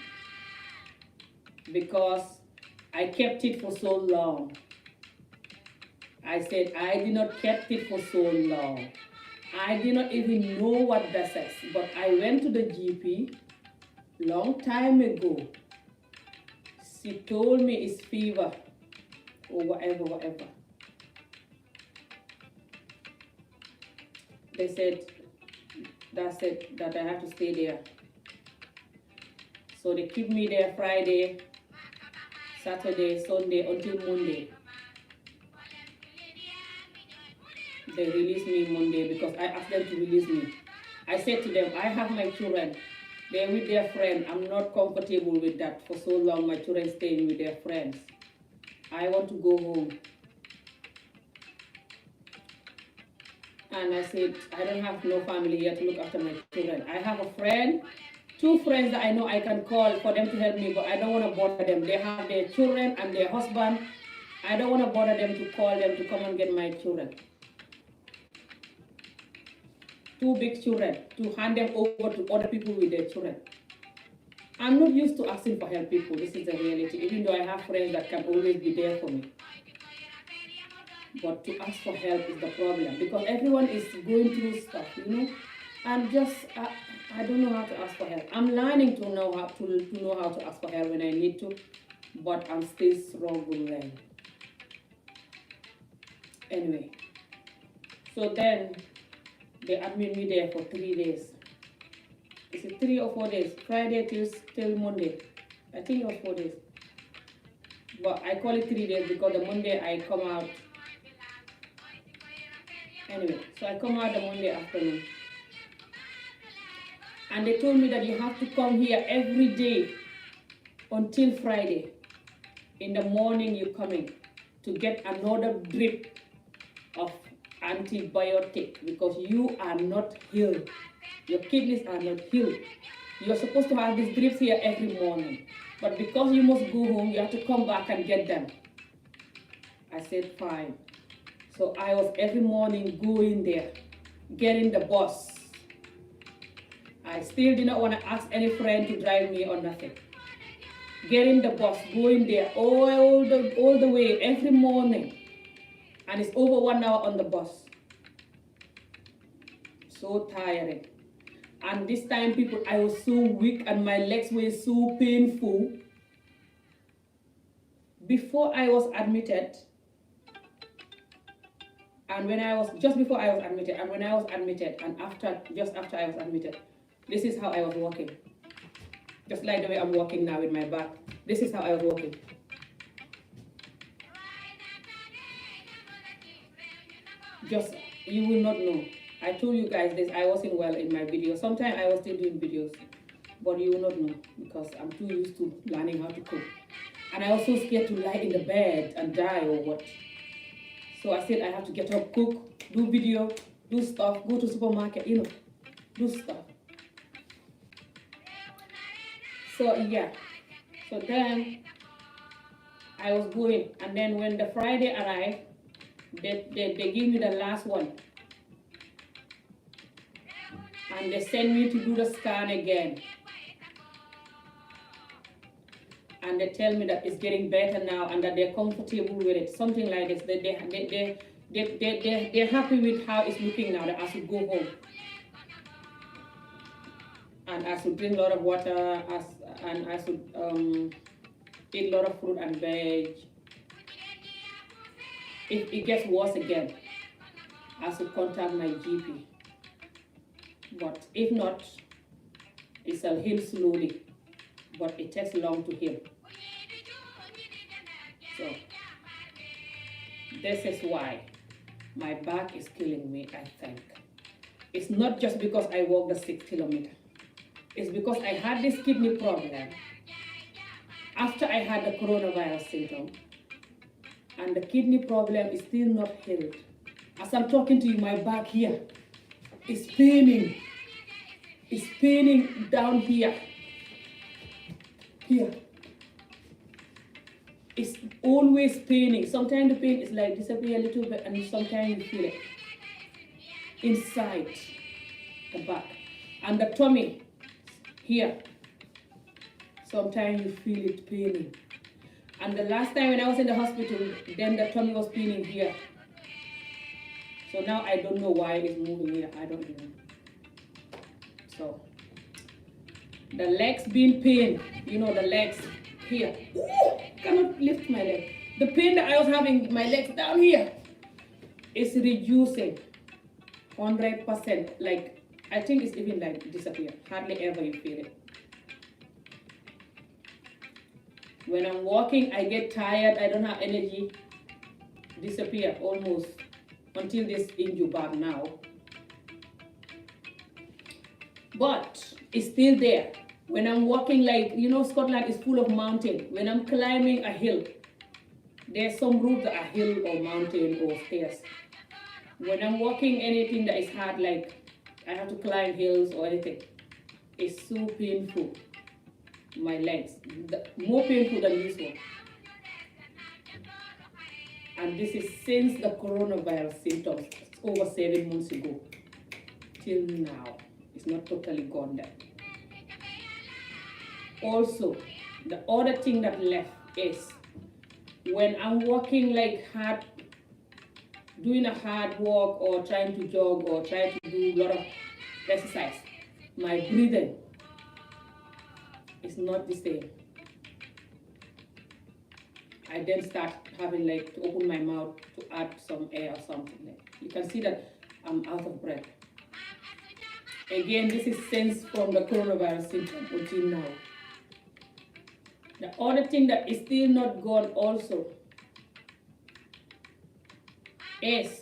because I kept it for so long. I said I did not kept it for so long. I did not even know what that is. But I went to the GP long time ago. She told me it's fever or whatever. They said that's it, that I have to stay there. So they keep me there Friday, Saturday, Sunday, until Monday. They released me Monday because I asked them to release me. I said to them, I have my children. They're with their friend. I'm not comfortable with that. For so long, my children staying with their friends. I want to go home. And I said, I don't have no family here to look after my children. I have a friend, two friends that I know I can call for them to help me, but I don't want to bother them. They have their children and their husband. I don't want to bother them to call them to come and get my children. Two big children, to hand them over to other people with their children. I'm not used to asking for help, people. This is the reality, even though I have friends that can always be there for me. But to ask for help is the problem, because everyone is going through stuff, you know. And just, I don't know how to ask for help. I'm learning to know how to ask for help when I need to, but I'm still struggling. Anyway, so then they admit me there for 3 days. Is it 3 or 4 days? Friday till Monday. I think it was 4 days. But I call it 3 days because the Monday I come out. Anyway, so I come out the Monday afternoon. And they told me that you have to come here every day until Friday. In the morning you're coming to get another drip of antibiotic because you are not healed. Your kidneys are not healed. You're supposed to have these drips here every morning. But because you must go home, you have to come back and get them. I said, fine. So I was every morning going there, getting the bus. I still did not want to ask any friend to drive me or nothing. Getting the bus, going there all the way every morning. And it's over 1 hour on the bus. So tiring. And this time, people, I was so weak and my legs were so painful. Before I was admitted, and when I was, just before I was admitted, and when I was admitted, and just after I was admitted, this is how I was walking. Just like the way I'm walking now with my back. This is how I was walking. Just, you will not know. I told you guys this, I wasn't well in my video. Sometimes I was still doing videos, but you will not know because I'm too used to learning how to cook. And I was so scared to lie in the bed and die or what. So I said I have to get up, cook, do video, do stuff, go to supermarket, you know, do stuff. So yeah, so then I was going, and then when the Friday arrived, they gave me the last one. And they sent me to do the scan again. And they tell me that it's getting better now and that they're comfortable with it. Something like this. They're happy with how it's looking now, that I should go home. And I should drink a lot of water, and I should eat a lot of fruit and veg. If it gets worse again, I should contact my GP. But if not, it shall heal slowly, but it takes long to heal. So, this is why my back is killing me, I think. It's not just because I walked the 6 kilometers. It's because I had this kidney problem after I had the coronavirus symptom, and the kidney problem is still not healed. As I'm talking to you, my back here is paining. It's paining down here. Here. It's always paining. Sometimes the pain is like disappear a little bit, and sometimes you feel it inside the back. And the tummy here. Sometimes you feel it paining. And the last time when I was in the hospital, then the tummy was paining here. So now I don't know why it's moving here. I don't know. So the legs being pain, you know, the legs here. Ooh, cannot lift my leg. The pain that I was having, my legs down here, is reducing 100%. Like, I think it's even like disappear. Hardly ever you feel it. When I'm walking, I get tired. I don't have energy. Disappear almost until this injury back now. But it's still there. When I'm walking, like, you know, Scotland is full of mountain. When I'm climbing a hill, there's some routes that are hill or mountain or stairs. When I'm walking anything that is hard, like I have to climb hills or anything, it's so painful. My legs, more painful than usual. And this is since the coronavirus symptoms, over 7 months ago, till now. It's not totally gone there. Also, the other thing that left is when I'm walking like hard, doing a hard walk or trying to jog or trying to do a lot of exercise, my breathing is not the same. I then start having like to open my mouth to add some air or something. Like you can see that I'm out of breath. Again, this is since from the coronavirus symptom until now. The other thing that is still not gone also is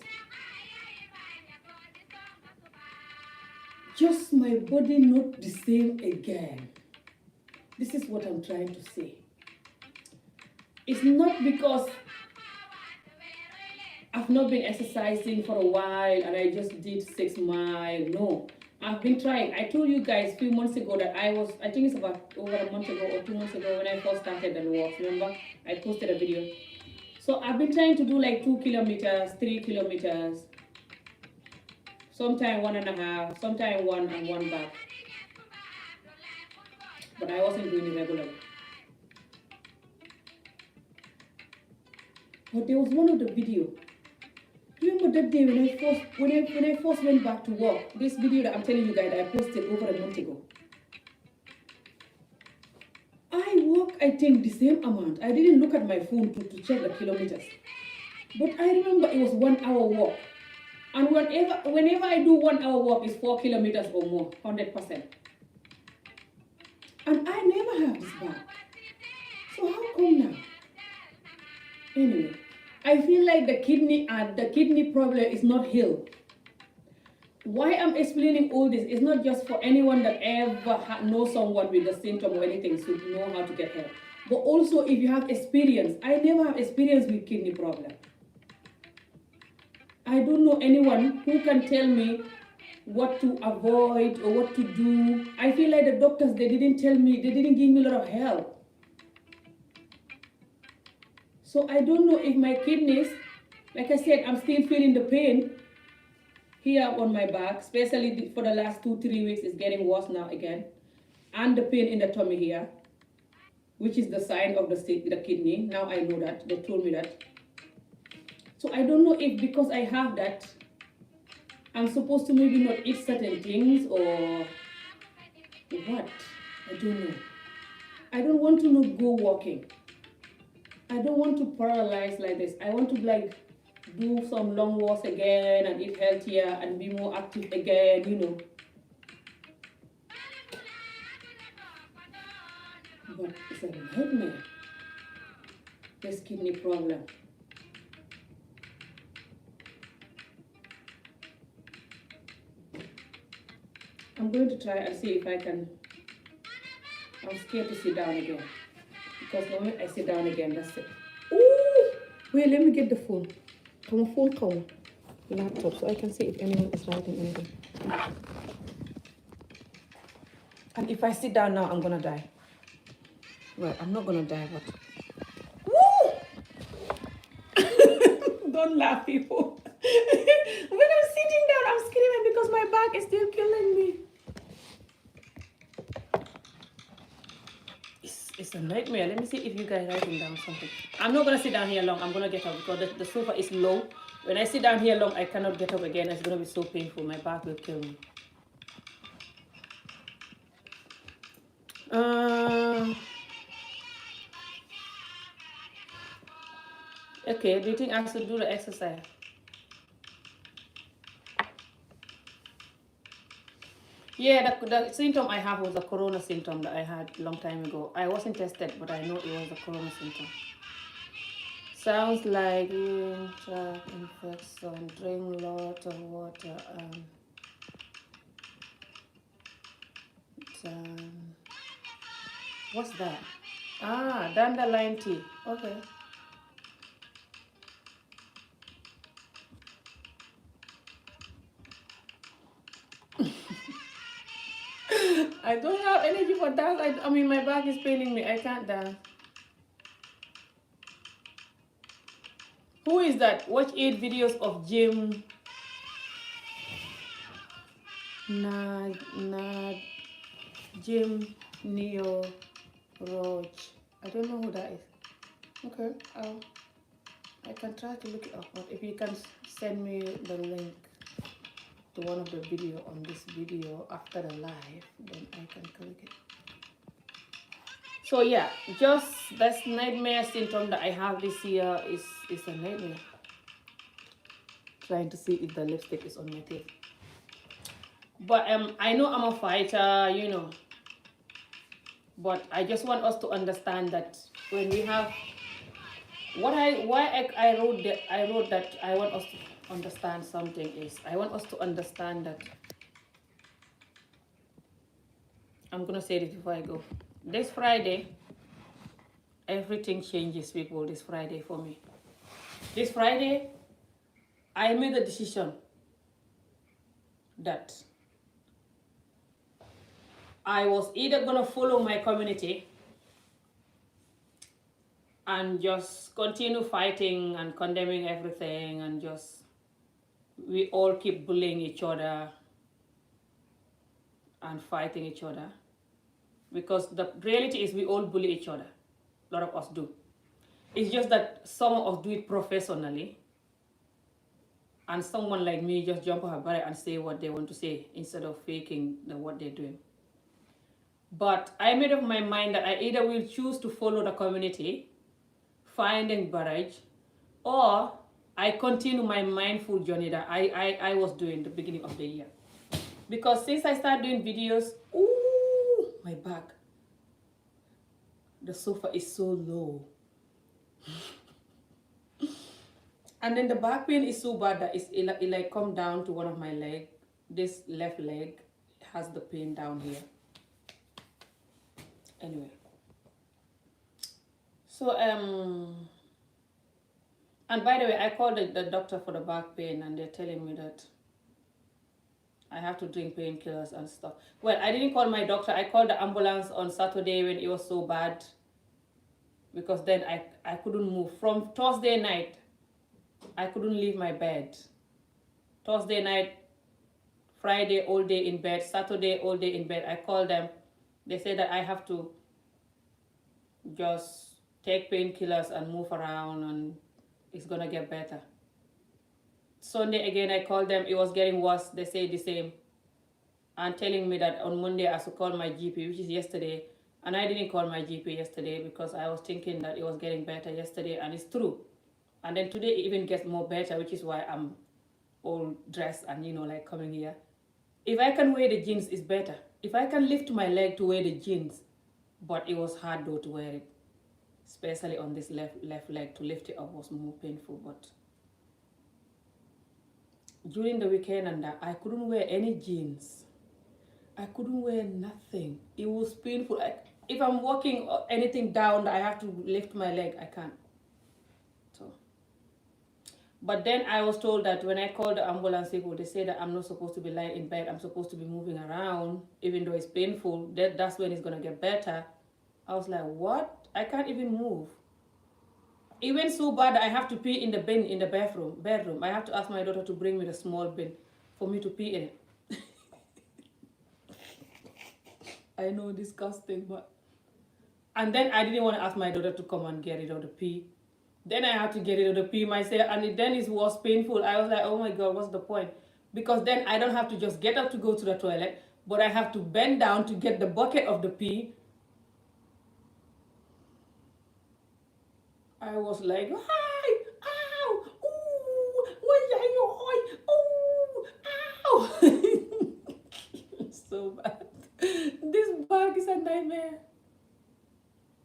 just my body not the same again. This is what I'm trying to say. It's not because I've not been exercising for a while and I just did 6 miles. No, I've been trying. I told you guys a few months ago that I think it's about over a month ago or 2 months ago when I first started the walks. Remember, I posted a video. So I've been trying to do like 2 kilometers, 3 kilometers, sometime 1.5, sometime 1 and 1 back. But I wasn't doing it regularly. But there was one of the video. Remember that day when I first went back to work? This video that I'm telling you guys that I posted over a month ago. I walk, I think, the same amount. I didn't look at my phone to check the kilometers. But I remember it was 1 hour walk. And whenever I do 1 hour walk, it's 4 kilometers or more, 100%. And I never have this back. So how come now? Anyway, I feel like the kidney problem is not healed. Why I'm explaining all this is not just for anyone that ever knows someone with the symptom or anything to know how to get help. But also if you have experience. I never have experience with kidney problem. I don't know anyone who can tell me what to avoid or what to do. I feel like the doctors, they didn't give me a lot of help. So I don't know if my kidneys, like I said, I'm still feeling the pain here on my back, especially for the last 2-3 weeks. It's getting worse now again. And the pain in the tummy here, which is the sign of the kidney. Now I know that, they told me that. So I don't know if because I have that, I'm supposed to maybe not eat certain things or what. I don't know. I don't want to not go walking. I don't want to paralyze like this. I want to like do some long walks again and eat healthier and be more active again, you know. But it's a nightmare, this kidney problem. I'm going to try and see if I can. I'm scared to sit down again. Because the moment I sit down again, that's it. Ooh! Wait, let me get the phone. Come on, phone call. Laptop, so I can see if anyone is writing anything. And if I sit down now, I'm gonna die. Well, I'm not gonna die, but... Woo! Don't laugh, people. When I'm sitting down, I'm screaming because my back is still killing me. It's a nightmare. Let me see if you guys are writing down something. I'm not going to sit down here long. I'm going to get up because the sofa is low. When I sit down here long, I cannot get up again. It's going to be so painful. My back will kill me. Okay, do you think I should do the exercise? Yeah, the symptom I have was a corona symptom that I had a long time ago. I wasn't tested, but I know it was a corona symptom. Sounds like infection, drink a lot of water. What's that? Ah, dandelion tea. Okay. I don't have energy for dance. I mean, my back is paining me. I can't dance. Who is that? Watch 8 videos of Jim Nad Jim Neo Roach. I don't know who that is. Okay, I can try to look it up, but if you can send me the link to one of the video on this video after the live, then I can click it. So yeah, just this nightmare symptom that I have this year is a nightmare. Trying to see if the lipstick is on my teeth. But I know I'm a fighter, you know. But I just want us to understand that when we have I wrote that I want us to understand something is I want us to understand that I'm gonna say this before I go. This Friday, everything changes, people. This Friday for me. This Friday, I made a decision that I was either gonna follow my community and just continue fighting and condemning everything and just we all keep bullying each other and fighting each other, because the reality is we all bully each other. A lot of us do. It's just that some of us do it professionally and someone like me just jump on her body and say what they want to say instead of faking what they're doing. But I made up my mind that I either will choose to follow the community, finding barrage, or I continue my mindful journey that I was doing the beginning of the year. Because since I started doing videos, ooh, my back, the sofa is so low. And then the back pain is so bad that it like come down to one of my leg. This left leg has the pain down here. Anyway. So, and by the way, I called the doctor for the back pain and they're telling me that I have to drink painkillers and stuff. Well, I didn't call my doctor. I called the ambulance on Saturday when it was so bad, because then I couldn't move. From Thursday night, I couldn't leave my bed. Thursday night, Friday all day in bed, Saturday all day in bed. I called them. They said that I have to just take painkillers and move around and it's gonna get better. Sunday again, I called them. It was getting worse. They say the same. And telling me that on Monday I should call my GP, which is yesterday. And I didn't call my GP yesterday because I was thinking that it was getting better yesterday, and it's true. And then today it even gets more better, which is why I'm all dressed and, like coming here. If I can wear the jeans, it's better. If I can lift my leg to wear the jeans, but it was hard though to wear it. Especially on this left leg, to lift it up was more painful. But during the weekend and that, I couldn't wear any jeans. I couldn't wear nothing. It was painful. If I'm walking anything down, I have to lift my leg. I can't. So, but then I was told that when I called the ambulance people, they say that I'm not supposed to be lying in bed. I'm supposed to be moving around, even though it's painful. That's when it's gonna get better. I was like, what? I can't even move. It went so bad that I have to pee in the bin in the bedroom. I have to ask my daughter to bring me the small bin for me to pee in it. I know, disgusting, but... And then I didn't want to ask my daughter to come and get rid of the pee. Then I had to get rid of the pee myself, and then it was painful. I was like, oh my God, what's the point? Because then I don't have to just get up to go to the toilet, but I have to bend down to get the bucket of the pee. I was like, hi, ow, ooh, ow. So bad. This back is a nightmare.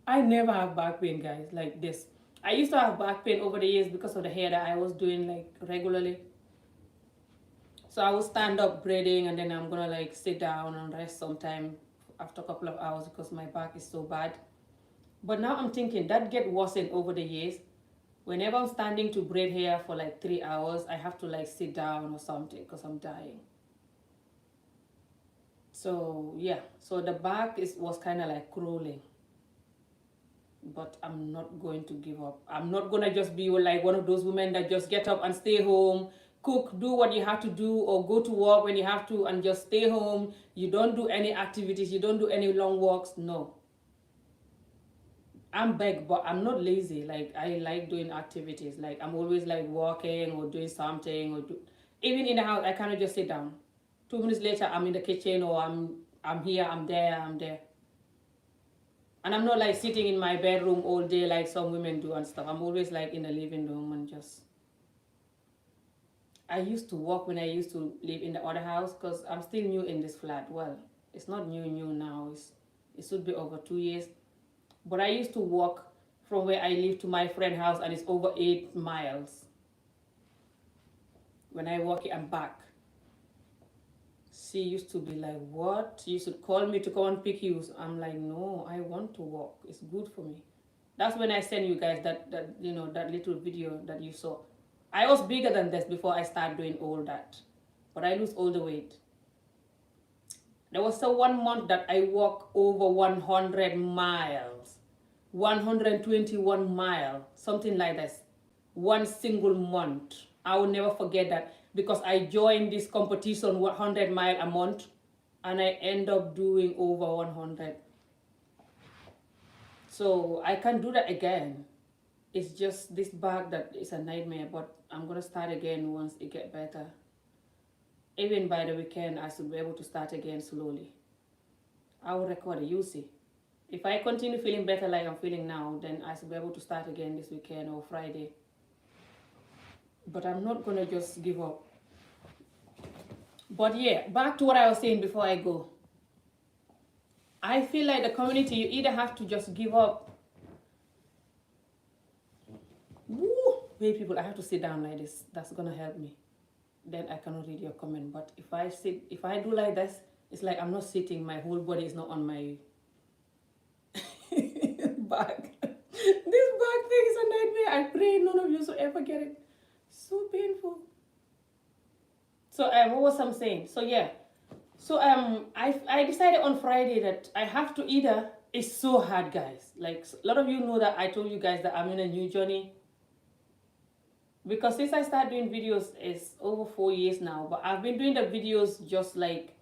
I never have back pain, guys, like this. I used to have back pain over the years because of the hair that I was doing like regularly. So I will stand up braiding and then I'm gonna like sit down and rest sometime after a couple of hours because my back is so bad. But now I'm thinking that get worsened over the years. Whenever I'm standing to braid hair for like 3 hours, I have to like sit down or something because I'm dying. So yeah, so the back was kind of like crawling, but I'm not going to give up. I'm not gonna just be like one of those women that just get up and stay home, cook, do what you have to do, or go to work when you have to, and just stay home. You don't do any activities, you don't do any long walks. No, I'm big, but I'm not lazy. Like I like doing activities. Like I'm always like walking or doing something even in the house. I cannot just sit down. 2 minutes later, I'm in the kitchen or I'm here, I'm there, I'm there. And I'm not like sitting in my bedroom all day like some women do and stuff. I'm always like in the living room and just. I used to walk when I used to live in the other house because I'm still new in this flat. Well, it's not new now. It should be over 2 years. But I used to walk from where I live to my friend's house, and it's over 8 miles. When I walk it, I'm back. She used to be like, "What? You should call me to come and pick you." I'm like, "No, I want to walk. It's good for me." That's when I send you guys that little video that you saw. I was bigger than this before I started doing all that, but I lose all the weight. There was a 1 month that I walked over 100 miles, 121 miles, something like this. One single month. I will never forget that because I joined this competition 100 mile a month, and I end up doing over 100. So I can do that again. It's just this back that is a nightmare, but I'm gonna start again once it get better. Even by the weekend, I should be able to start again slowly. I will record it, you see. If I continue feeling better like I'm feeling now, then I should be able to start again this weekend or Friday. But I'm not gonna just give up. But yeah, back to what I was saying before I go. I feel like the community, you either have to just give up. Woo! Wait, people, I have to sit down like this. That's gonna help me. Then I cannot read your comment. But if I do like this, it's like I'm not sitting. My whole body is not on my back. This back thing is a nightmare. I pray none of you should ever get it. So painful. So what was I saying? So yeah. So I decided on Friday that I have to either. It's so hard, guys. Like a lot of you know that I told you guys that I'm in a new journey. Because since I started doing videos, it's over 4 years now. But I've been doing the videos just like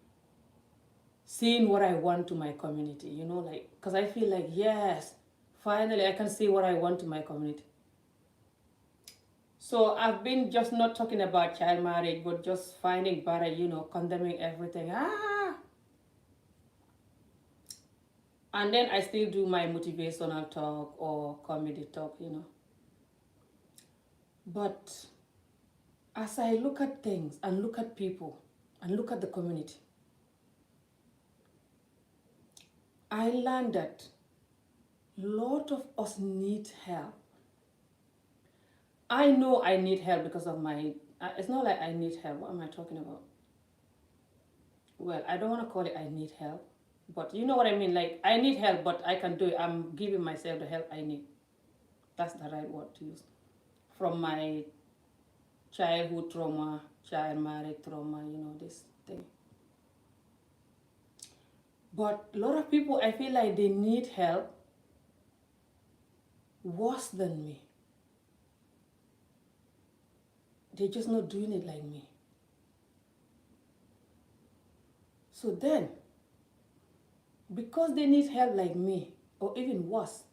saying what I want to my community. You know, like because I feel like yes, finally I can say what I want to my community. So I've been just not talking about child marriage, but just finding better, condemning everything. And then I still do my motivational talk or comedy talk, But as I look at things and look at people and look at the community, I learned that a lot of us need help. I know I need help because of my, it's not like I need help. What am I talking about? Well, I don't want to call it I need help, but you know what I mean? Like, I need help, but I can do it. I'm giving myself the help I need. That's the right word to use. From my childhood trauma, child marriage trauma, this thing. But a lot of people, I feel like they need help worse than me. They're just not doing it like me. So then, because they need help like me, or even worse,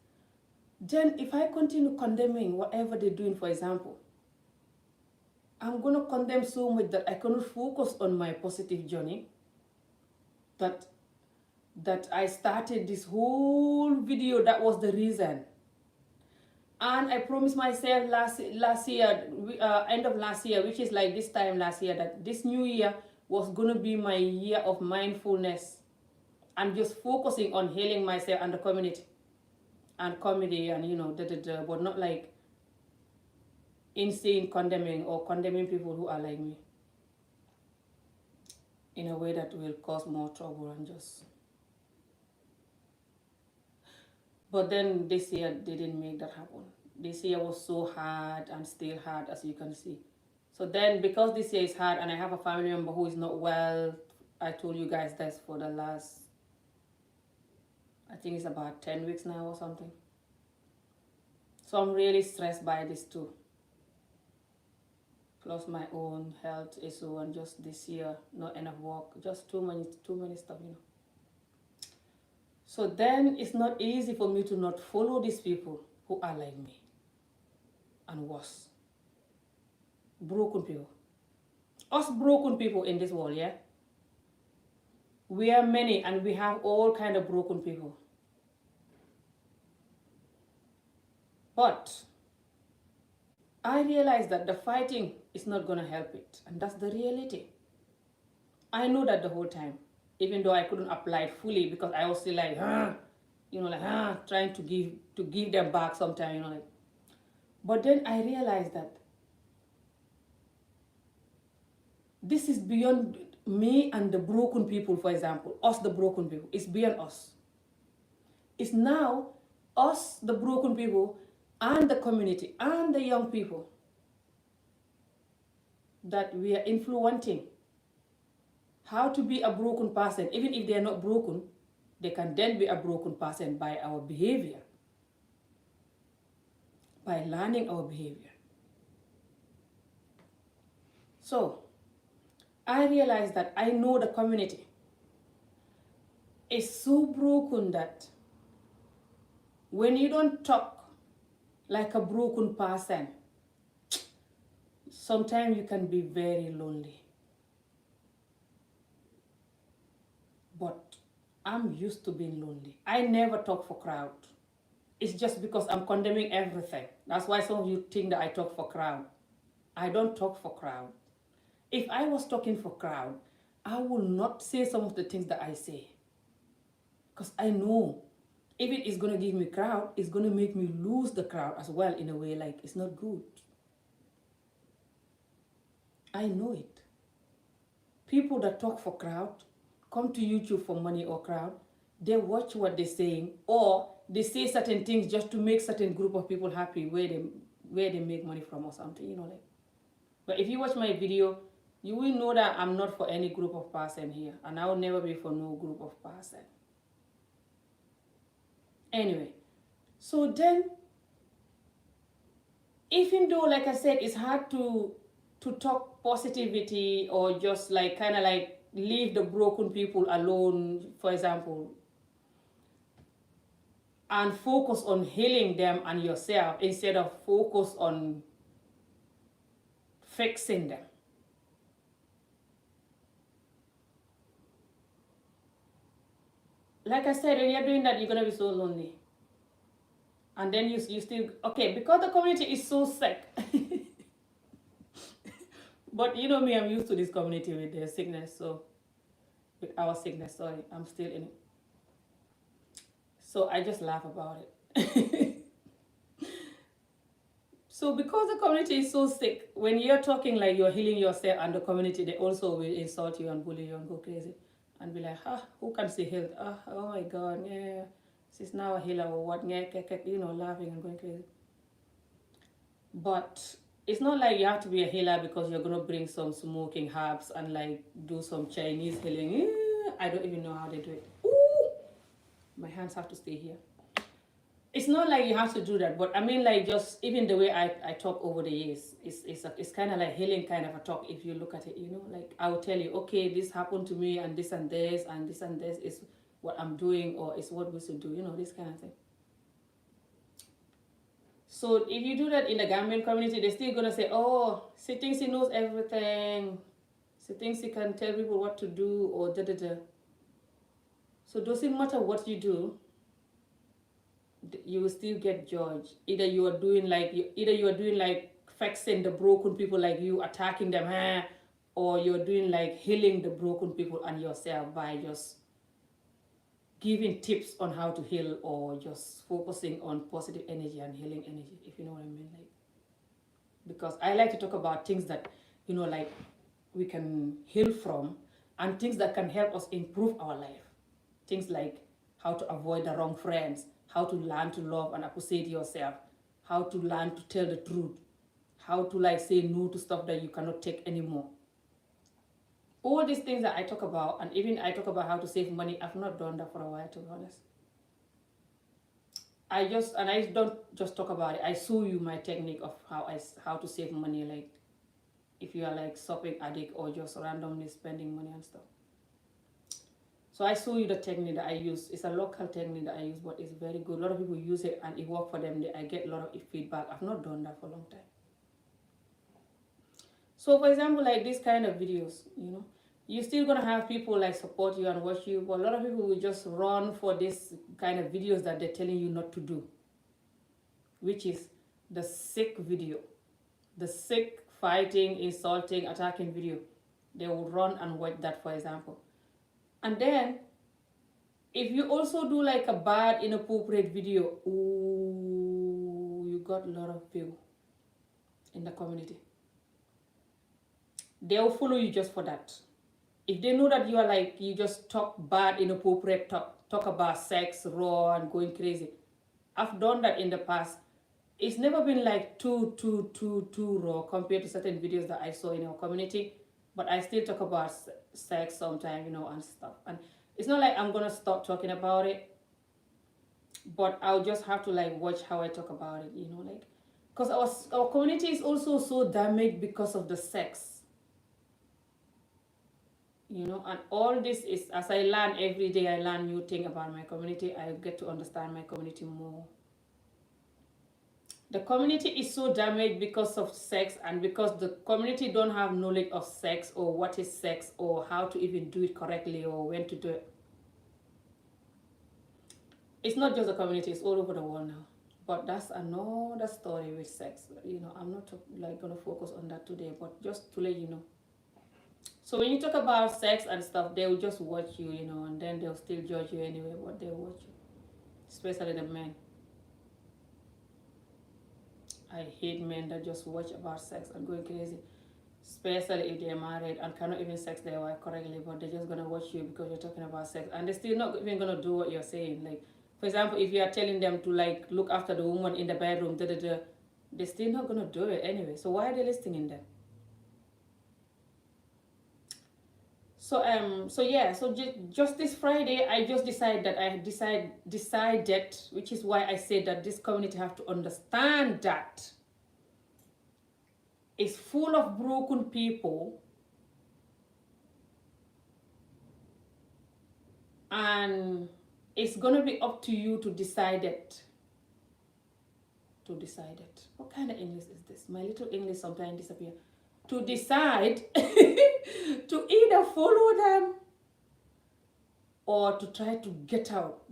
then if I continue condemning whatever they're doing, for example, I'm going to condemn so much that I cannot focus on my positive journey, that I started this whole video. That was the reason. And I promised myself last year, end of last year, which is like this time last year, that this new year was going to be my year of mindfulness and just focusing on healing myself and the community and comedy and, but not like insane condemning or condemning people who are like me in a way that will cause more trouble and just. But then this year they didn't make that happen. This year was so hard and still hard, as you can see. So then because this year is hard and I have a family member who is not well, I told you guys this for the last, I think it's about 10 weeks now or something. So I'm really stressed by this too. Plus my own health issue, and just this year, not enough work, just too many stuff, you know. So then it's not easy for me to not follow these people who are like me and worse. Broken people. Us broken people in this world, yeah? We are many and we have all kind of broken people. But I realize that the fighting is not going to help it. And that's the reality. I know that the whole time. Even though I couldn't apply it fully because I was still like, trying to give them back sometime, you know. Like. But then I realized that this is beyond me and the broken people, for example. Us, the broken people. It's beyond us. It's now us, the broken people, and the community, and the young people that we are influencing how to be a broken person. Even if they are not broken, they can then be a broken person by our behavior, by learning our behavior. So I realized that I know the community is so broken that when you don't talk like a broken person, sometimes you can be very lonely. But I'm used to being lonely. I never talk for crowd. It's just because I'm condemning everything. That's why some of you think that I talk for crowd. I don't talk for crowd. If I was talking for crowd, I will not say some of the things that I say. Because I know if it is going to give me crowd, it's going to make me lose the crowd as well in a way, like it's not good. I know it. People that talk for crowd, come to YouTube for money or crowd, they watch what they're saying, or they say certain things just to make certain group of people happy where they make money from or something, you know, like. But if you watch my video, you will know that I'm not for any group of person here, and I will never be for no group of person. Anyway, so then, even though, like I said, it's hard to talk positivity or just like kind of like leave the broken people alone, for example, and focus on healing them and yourself instead of focus on fixing them. Like I said, when you're doing that, you're going to be so lonely. And then you still, okay, because the community is so sick. But you know me, I'm used to this community with their sickness, so with our sickness, sorry, I'm still in it. So I just laugh about it. So because the community is so sick, when you're talking like you're healing yourself and the community, they also will insult you and bully you and go crazy and be like, who can see health? Oh my God, yeah, she's now a healer or what? You know, laughing and going crazy. But it's not like you have to be a healer because you're going to bring some smoking herbs and like do some Chinese healing. I don't even know how they do it. Ooh, my hands have to stay here. It's not like you have to do that, but I mean, like, just even the way I talk over the years, it's kind of like healing kind of a talk if you look at it, you know, like I will tell you, okay, this happened to me and this and this and this and this is what I'm doing or is what we should do, you know, this kind of thing. So if you do that in the Gambian community, they're still going to say, oh, she thinks she knows everything. She thinks she can tell people what to do or da-da-da. So it doesn't matter what you do, you will still get judged. Either you are doing like fixing the broken people, like you attacking them, or you're doing like healing the broken people and yourself by just giving tips on how to heal or just focusing on positive energy and healing energy, if you know what I mean. Like, because I like to talk about things that, you know, like we can heal from and things that can help us improve our life. Things like how to avoid the wrong friends, how to learn to love and appreciate yourself, how to learn to tell the truth, how to like say no to stuff that you cannot take anymore. all these things that I talk about, and even I talk about how to save money, I've not done that for a while, to be honest. I don't just talk about it. I show you my technique of how to save money, like if you are like shopping addict or just randomly spending money and stuff. So I show you the technique that I use. It's a local technique that I use, but it's very good. A lot of people use it and it works for them. I get a lot of feedback. I've not done that for a long time. So for example, like this kind of videos, you're still gonna have people like support you and watch you, but a lot of people will just run for this kind of videos that they're telling you not to do, which is the sick video, the sick fighting, insulting, attacking video. They will run and watch that, for example. And then if you also do like a bad inappropriate video, ooh, you got a lot of view in the community. They'll follow you just for that. If they know that you are like, you just talk bad, inappropriate, talk about sex, raw, and going crazy. I've done that in the past. It's never been like too raw compared to certain videos that I saw in our community. But I still talk about sex sometimes, and stuff. And it's not like I'm going to stop talking about it. But I'll just have to like watch how I talk about it, like. Because our community is also so damaged because of the sex. And all this is, as I learn every day, I learn new thing about my community. I get to understand my community more. The community is so damaged because of sex, and because the community don't have knowledge of sex, or what is sex, or how to even do it correctly, or when to do it. It's not just the community, it's all over the world now. But that's another story with sex. I'm not like going to focus on that today, but just to let you know. So when you talk about sex and stuff, they will just watch you, and then they'll still judge you anyway, but they'll watch you. Especially the men. I hate men that just watch about sex and going crazy. Especially if they're married and cannot even sex their wife correctly, but they're just going to watch you because you're talking about sex. And they're still not even going to do what you're saying. Like, for example, if you are telling them to like look after the woman in the bedroom, they're still not going to do it anyway. So why are they listening then? So just this Friday, I just decided that decided, which is why I said that this community have to understand that it's full of broken people, and it's gonna be up to you to decide it. What kind of English is this? My little English sometimes disappear. To decide to either follow them or to try to get out,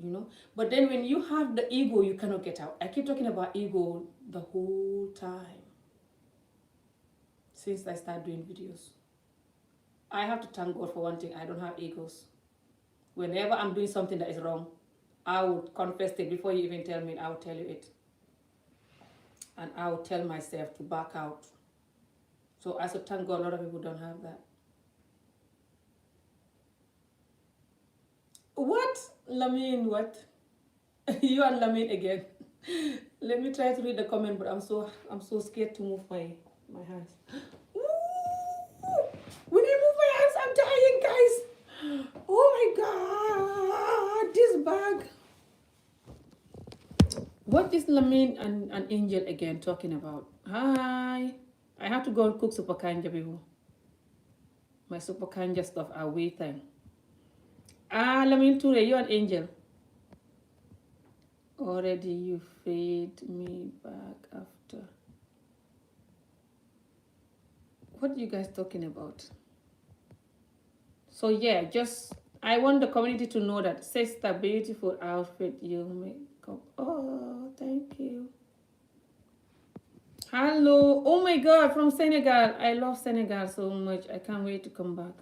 But then when you have the ego, you cannot get out. I keep talking about ego the whole time since I started doing videos. I have to thank God for one thing. I don't have egos. Whenever I'm doing something that is wrong, I would confess it before you even tell me. I will tell you it. And I will tell myself to back out. So I should thank God a lot of people don't have that. What? Lamine, what? You and Lamine again. Let me try to read the comment, but I'm so scared to move my hands. Ooh! When I move my hands, I'm dying, guys. Oh my God, this bag. What is Lamine and Angel again talking about? Hi. I have to go and cook super kanja, people. My super kanja stuff are waiting. Lamine Ture, you an Angel. Already you fade me back after. What are you guys talking about? So yeah, I want the community to know that sister, beautiful outfit you make up. Oh, thank you. Hello. Oh my God, from Senegal. I love Senegal so much. I can't wait to come back.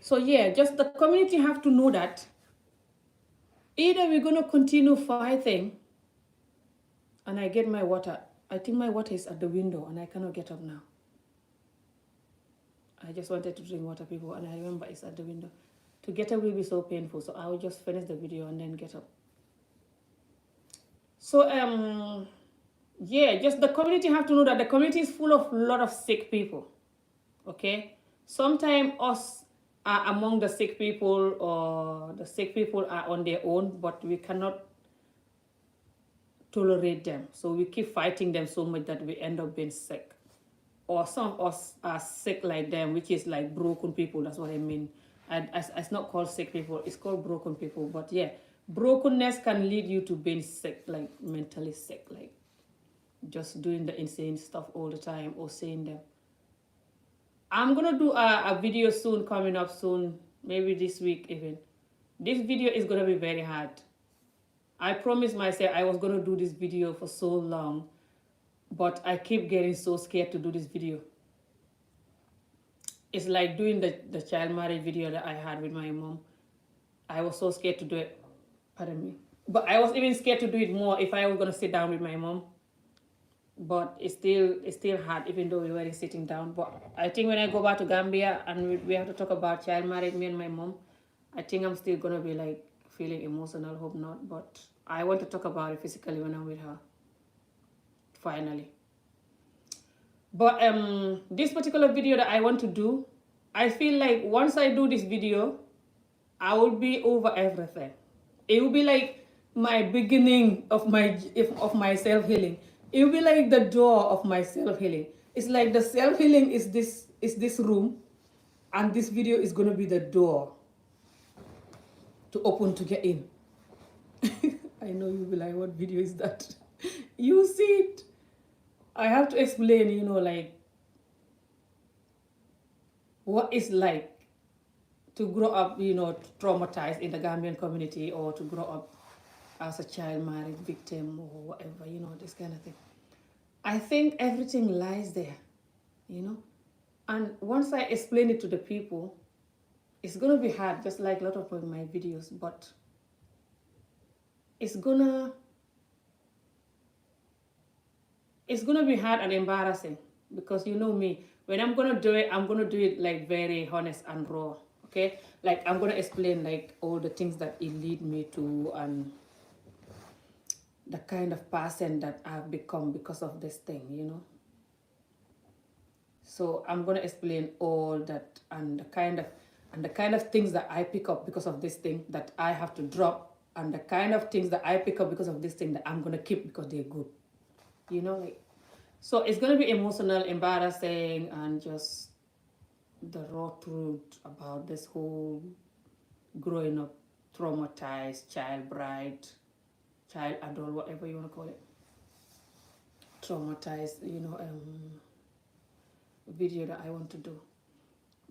So yeah, just the community have to know that either we're going to continue fighting and I get my water. I think my water is at the window and I cannot get up now. I just wanted to drink water, people, and I remember it's at the window. To get up will be so painful, so I will just finish the video and then get up. So Yeah, just the community have to know that the community is full of a lot of sick people. Okay, sometimes us are among the sick people, or the sick people are on their own, but we cannot tolerate them, so we keep fighting them so much that we end up being sick. Or some of us are sick like them, which is like broken people. That's what I mean. And it's not called sick people, it's called broken people. But yeah, brokenness can lead you to being sick, like mentally sick, like just doing the insane stuff all the time or saying them. I'm gonna do a video soon, coming up soon, maybe this week even. This video is gonna be very hard. I promised myself I was gonna do this video for so long, but I keep getting so scared to do this video. It's like doing the child marriage video that I had with my mom. I was so scared to do it. Pardon me. But I was even scared to do it more if I was gonna sit down with my mom. But it's still hard, even though we were sitting down. But I think when I go back to Gambia and we have to talk about child marriage, me and my mom, I think I'm still gonna be like feeling emotional. Hope not, but I want to talk about it physically when I'm with her. Finally. But this particular video that I want to do, I feel like once I do this video, I will be over everything. It will be like my beginning of my self healing. It will be like the door of my self healing. It's like the self healing is this room, and this video is gonna be the door to open to get in. I know you'll be like, what video is that? You see it. I have to explain, like what it's like to grow up, traumatized in the Gambian community, or to grow up as a child marriage victim or whatever, this kind of thing. I think everything lies there, you know. And once I explain it to the people, it's gonna be hard, just like a lot of my videos, but it's gonna be hard and embarrassing, because you know me, when I'm gonna do it like very honest and raw. Okay, like I'm gonna explain like all the things that it lead me to, and the kind of person that I've become because of this thing. So I'm gonna explain all that, and the kind of things that I pick up because of this thing that I have to drop, and the kind of things that I pick up because of this thing that I'm gonna keep because they're good. Like, so it's gonna be emotional, embarrassing, and just the raw truth about this whole growing up traumatized child bride, child adult, whatever you wanna call it. Traumatized, video that I want to do.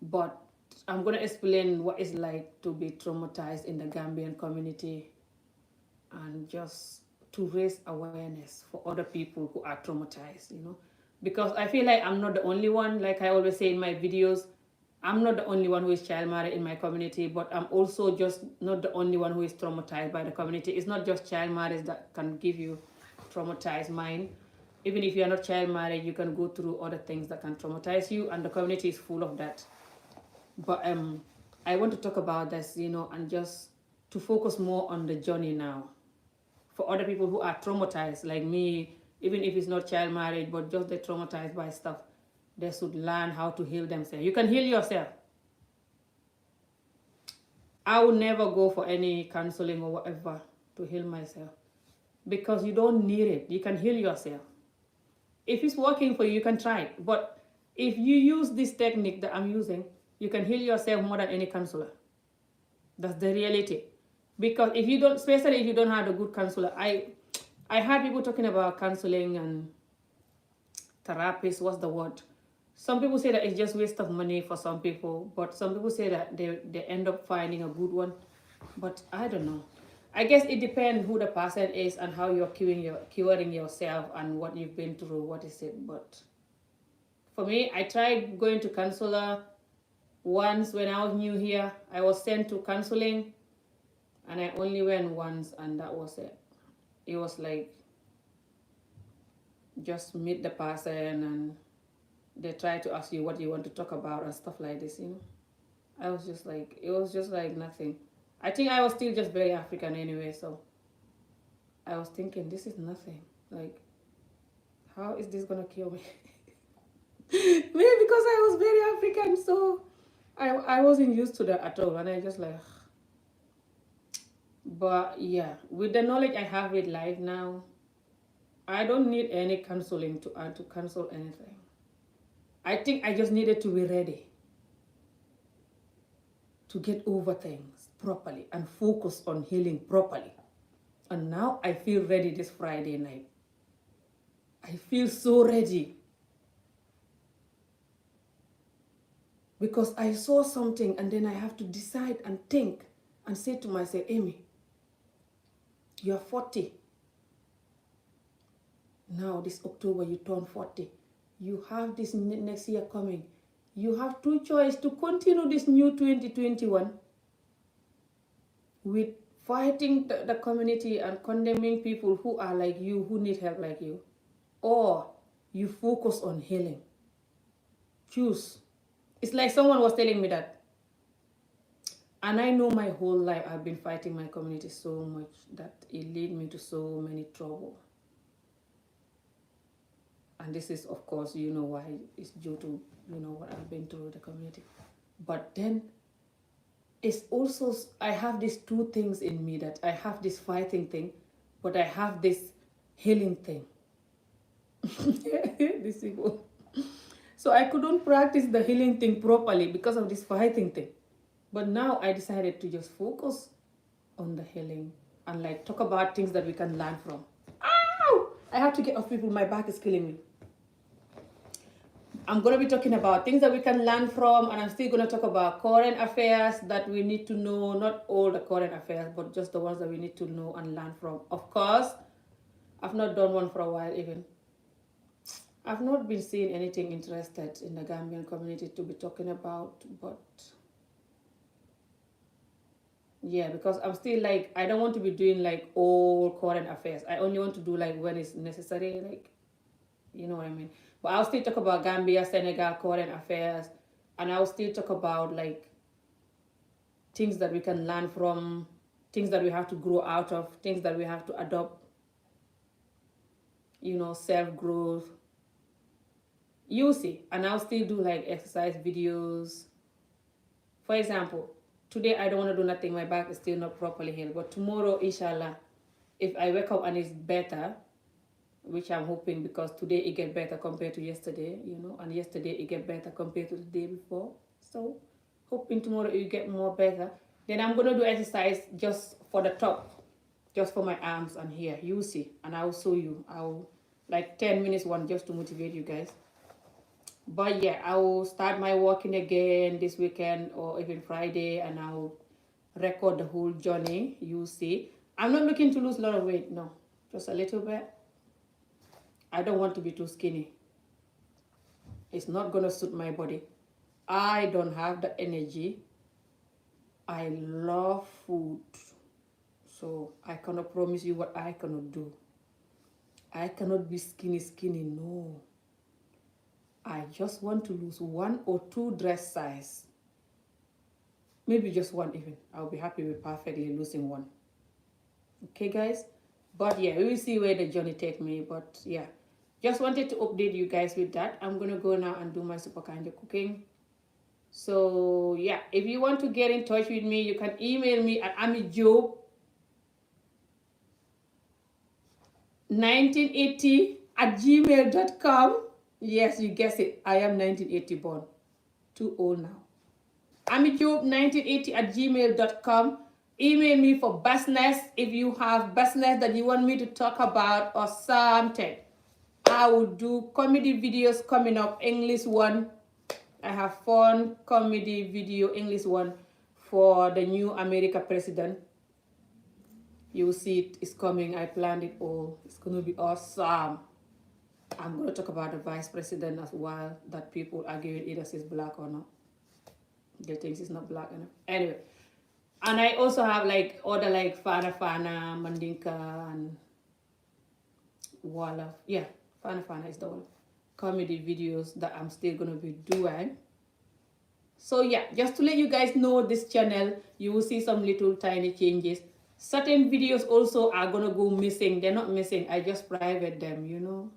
But I'm going to explain what it's like to be traumatized in the Gambian community, and just to raise awareness for other people who are traumatized. Because I feel like I'm not the only one. Like I always say in my videos, I'm not the only one who is child married in my community, but I'm also just not the only one who is traumatized by the community. It's not just child marriage that can give you traumatized mind. Even if you're not child married, you can go through other things that can traumatize you, and the community is full of that. But I want to talk about this, and just to focus more on the journey now. For other people who are traumatized, like me, even if it's not child marriage, but just they're traumatized by stuff, they should learn how to heal themselves. You can heal yourself. I would never go for any counseling or whatever to heal myself, because you don't need it. You can heal yourself. If it's working for you, you can try it. But if you use this technique that I'm using, you can heal yourself more than any counselor. That's the reality. Because if you don't, especially if you don't have a good counselor, I heard people talking about counseling and therapists. What's the word? Some people say that it's just waste of money for some people, but some people say that they end up finding a good one. But I don't know. I guess it depends who the person is and how you're curing yourself and what you've been through. What is it? But for me, I tried going to counselor once when I was new here. I was sent to counseling, and I only went once, and that was it. It was like just meet the person, and they try to ask you what you want to talk about and stuff like this. I was just like, it was just like nothing. I think I was still just very African anyway, so I was thinking, this is nothing. Like, how is this gonna kill me? Maybe because I was very African, so I wasn't used to that at all, and I just like. But yeah, with the knowledge I have with life now, I don't need any counseling to cancel anything. I think I just needed to be ready to get over things properly and focus on healing properly. And now I feel ready this Friday night. I feel so ready because I saw something and then I have to decide and think and say to myself, Amy, you're 40. Now this October you turn 40. You have this next year coming. You have two choices to continue this new 2021 with fighting the community and condemning people who are like you, who need help like you. Or you focus on healing. Choose. It's like someone was telling me that. And I know my whole life I've been fighting my community so much that it led me to so many trouble. And this is, of course, you know why it's due to, you know, what I've been through with the community. But then it's also, I have these two things in me, that I have this fighting thing, but I have this healing thing. This evil. So I couldn't practice the healing thing properly because of this fighting thing. But now I decided to just focus on the healing and like talk about things that we can learn from. Ow! I have to get off people, my back is killing me. I'm going to be talking about things that we can learn from, and I'm still going to talk about current affairs that we need to know, not all the current affairs, but just the ones that we need to know and learn from. Of course, I've not done one for a while even. I've not been seeing anything interested in the Gambian community to be talking about, but yeah, because I'm still like, I don't want to be doing like all current affairs. I only want to do like when it's necessary, like, you know what I mean? But I'll still talk about Gambia, Senegal, current affairs, and I'll still talk about like things that we can learn from, things that we have to grow out of, things that we have to adopt, you know, self-growth. You see, and I'll still do like exercise videos. For example, today I don't want to do nothing, my back is still not properly healed, but tomorrow, inshallah, if I wake up and it's better, which I'm hoping, because today it get better compared to yesterday, you know, and yesterday it get better compared to the day before. So hoping tomorrow it get more better. Then I'm gonna do exercise just for the top, just for my arms and here. You see, and I'll show you. I'll like 10 minutes one just to motivate you guys. But yeah, I will start my walking again this weekend or even Friday, and I'll record the whole journey. You see, I'm not looking to lose a lot of weight, no, just a little bit. I don't want to be too skinny. It's not gonna suit my body. I don't have the energy. I love food. So I cannot promise you what I cannot do. I cannot be skinny, no. I just want to lose 1 or 2 dress size. Maybe just 1 even. I'll be happy with perfectly losing 1. Okay, guys? But yeah, we will see where the journey take me. But yeah, just wanted to update you guys with that. I'm gonna go now and do my super kind of cooking. So yeah, if you want to get in touch with me, you can email me at amijob1980@gmail.com. Yes, you guessed it. I am 1980 born. Too old now. amijob1980@gmail.com. Email me for business if you have business that you want me to talk about or something. I will do comedy videos coming up, English one. I have fun comedy video, English one, for the new America president. You will see it is coming. I planned it all. It's going to be awesome. I'm going to talk about the vice president as well, that people argue either he's black or not. They think he's not black enough. Anyway, and I also have like other like Fana, Mandinka, and Walla. Yeah, Fana is the one. Comedy videos that I'm still going to be doing. So yeah, just to let you guys know, this channel, you will see some little tiny changes. Certain videos also are going to go missing. They're not missing. I just private them, you know.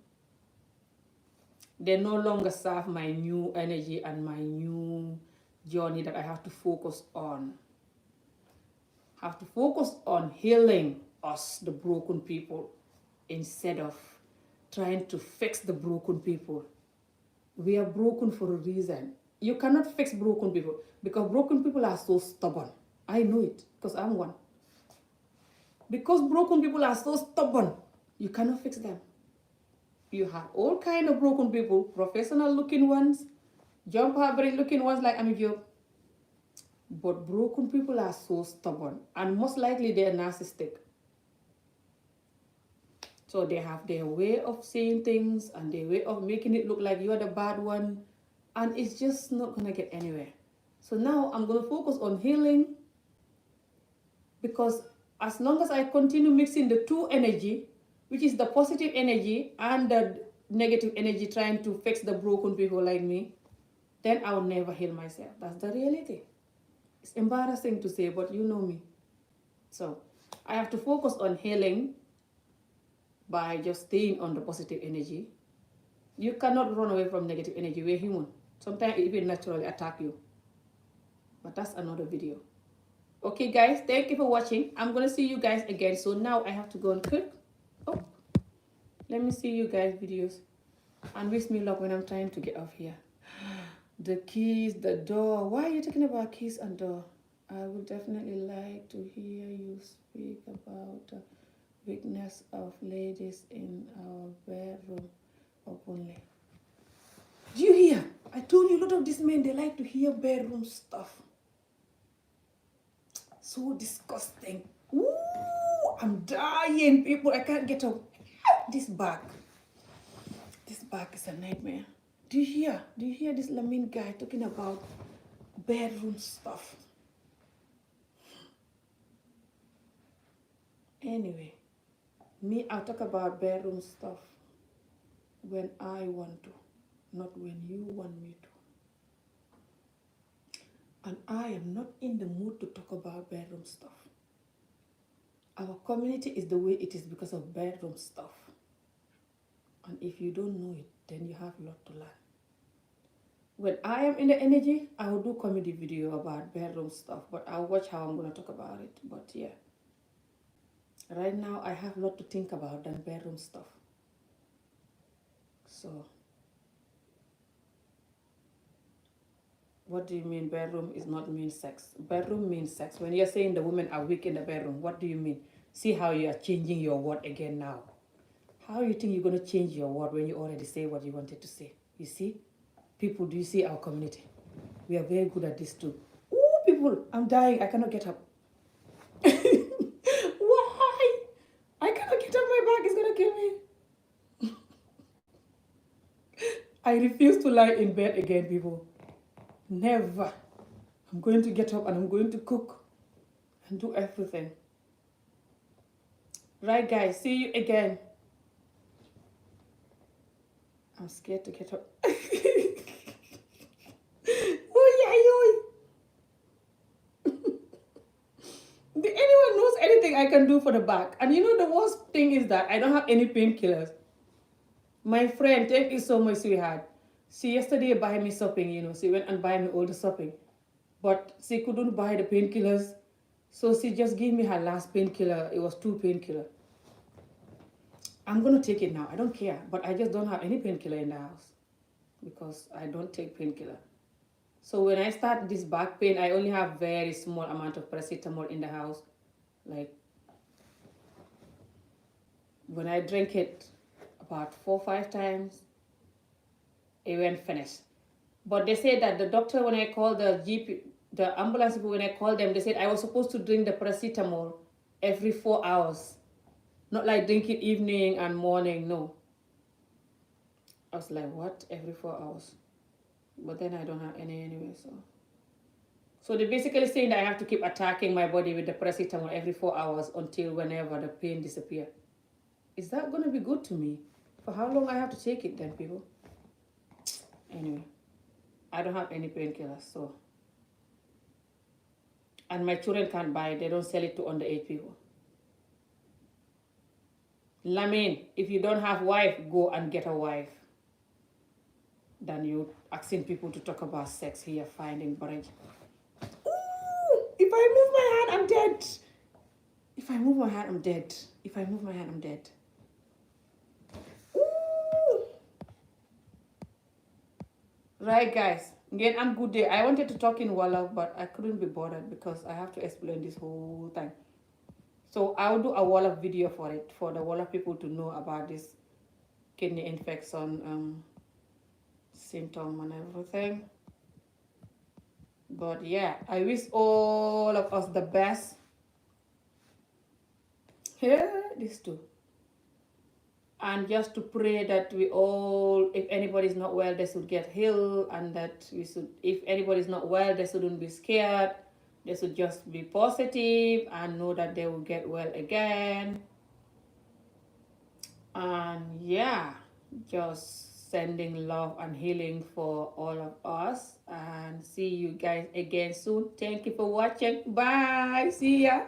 They no longer serve my new energy and my new journey that I have to focus on. Have to focus on healing us, the broken people, instead of trying to fix the broken people. We are broken for a reason. You cannot fix broken people because broken people are so stubborn. I know it because I'm one. Because broken people are so stubborn, you cannot fix them. You have all kind of broken people, professional looking ones, job harboring looking ones like I'm a job. But broken people are so stubborn and most likely they're narcissistic. So they have their way of saying things and their way of making it look like you're the bad one. And it's just not going to get anywhere. So now I'm going to focus on healing, because as long as I continue mixing the two energy, which is the positive energy and the negative energy trying to fix the broken people like me, then I'll never heal myself. That's the reality. It's embarrassing to say, but you know me. So I have to focus on healing by just staying on the positive energy. You cannot run away from negative energy. We're human. Sometimes it will naturally attack you. But that's another video. Okay, guys, thank you for watching. I'm going to see you guys again. So now I have to go and cook. Oh, let me see you guys' videos. And wish me luck when I'm trying to get off here. The keys, the door. Why are you talking about keys and door? I would definitely like to hear you speak about the weakness of ladies in our bedroom openly. Do you hear? I told you a lot of these men, they like to hear bedroom stuff. So disgusting. Ooh, I'm dying, people. I can't get up. This back. This back is a nightmare. Do you hear? Do you hear this Lamin guy talking about bedroom stuff? Anyway, me, I'll talk about bedroom stuff when I want to, not when you want me to. And I am not in the mood to talk about bedroom stuff. Our community is the way it is because of bedroom stuff. And if you don't know it, then you have a lot to learn. When I am in the energy, I will do comedy video about bedroom stuff, but I'll watch how I'm going to talk about it. But yeah, right now I have a lot to think about than bedroom stuff. So, what do you mean bedroom is not mean sex? Bedroom means sex. When you're saying the women are weak in the bedroom, what do you mean? See how you are changing your word again now. How do you think you're going to change your word when you already say what you wanted to say? You see? People, do you see our community? We are very good at this too. Ooh, people, I'm dying. I cannot get up. Why? I cannot get up. My back is going to kill me. I refuse to lie in bed again, people. Never. I'm going to get up and I'm going to cook and do everything. Right, guys? See you again. I'm scared to get up. Anyone knows anything I can do for the back? And you know the worst thing is that I don't have any painkillers. My friend, thank you so much, sweetheart. She yesterday buy me shopping, you know. She went and buy me all the shopping. But she couldn't buy the painkillers. So she just gave me her last painkiller. It was 2 painkillers. I'm going to take it now. I don't care. But I just don't have any painkiller in the house. Because I don't take painkiller. So when I start this back pain, I only have very small amount of paracetamol in the house. Like, when I drink it about 4 or 5 times, it went finished. But they said that the doctor, when I called the GP, the ambulance people, when I called them, they said I was supposed to drink the paracetamol every 4 hours. Not like drink it evening and morning, no. I was like, what? Every 4 hours? But then I don't have any anyway, so. So they're basically saying that I have to keep attacking my body with the paracetamol every 4 hours until whenever the pain disappears. Is that going to be good to me? For how long I have to take it then, people? Anyway, I don't have any painkillers, so. And my children can't buy it. They don't sell it to underage people. Lamin, if you don't have wife, go and get a wife. than you asking people to talk about sex here, finding marriage. Ooh, if I move my hand, I'm dead. If I move my hand, I'm dead. If I move my hand, I'm dead. Ooh. Right, guys. Again, I'm good day. I wanted to talk in Wolof, but I couldn't be bothered because I have to explain this whole time. So I'll do a Wolof video for it, for the Wolof people to know about this kidney infection symptom and everything. But yeah, I wish all of us the best. Yeah, this too. And just to pray that we all, if anybody's not well, they should get healed, and that we should, if anybody's not well, they shouldn't be scared. They should just be positive and know that they will get well again. And yeah, just sending love and healing for all of us. And see you guys again soon. Thank you for watching. Bye. See ya.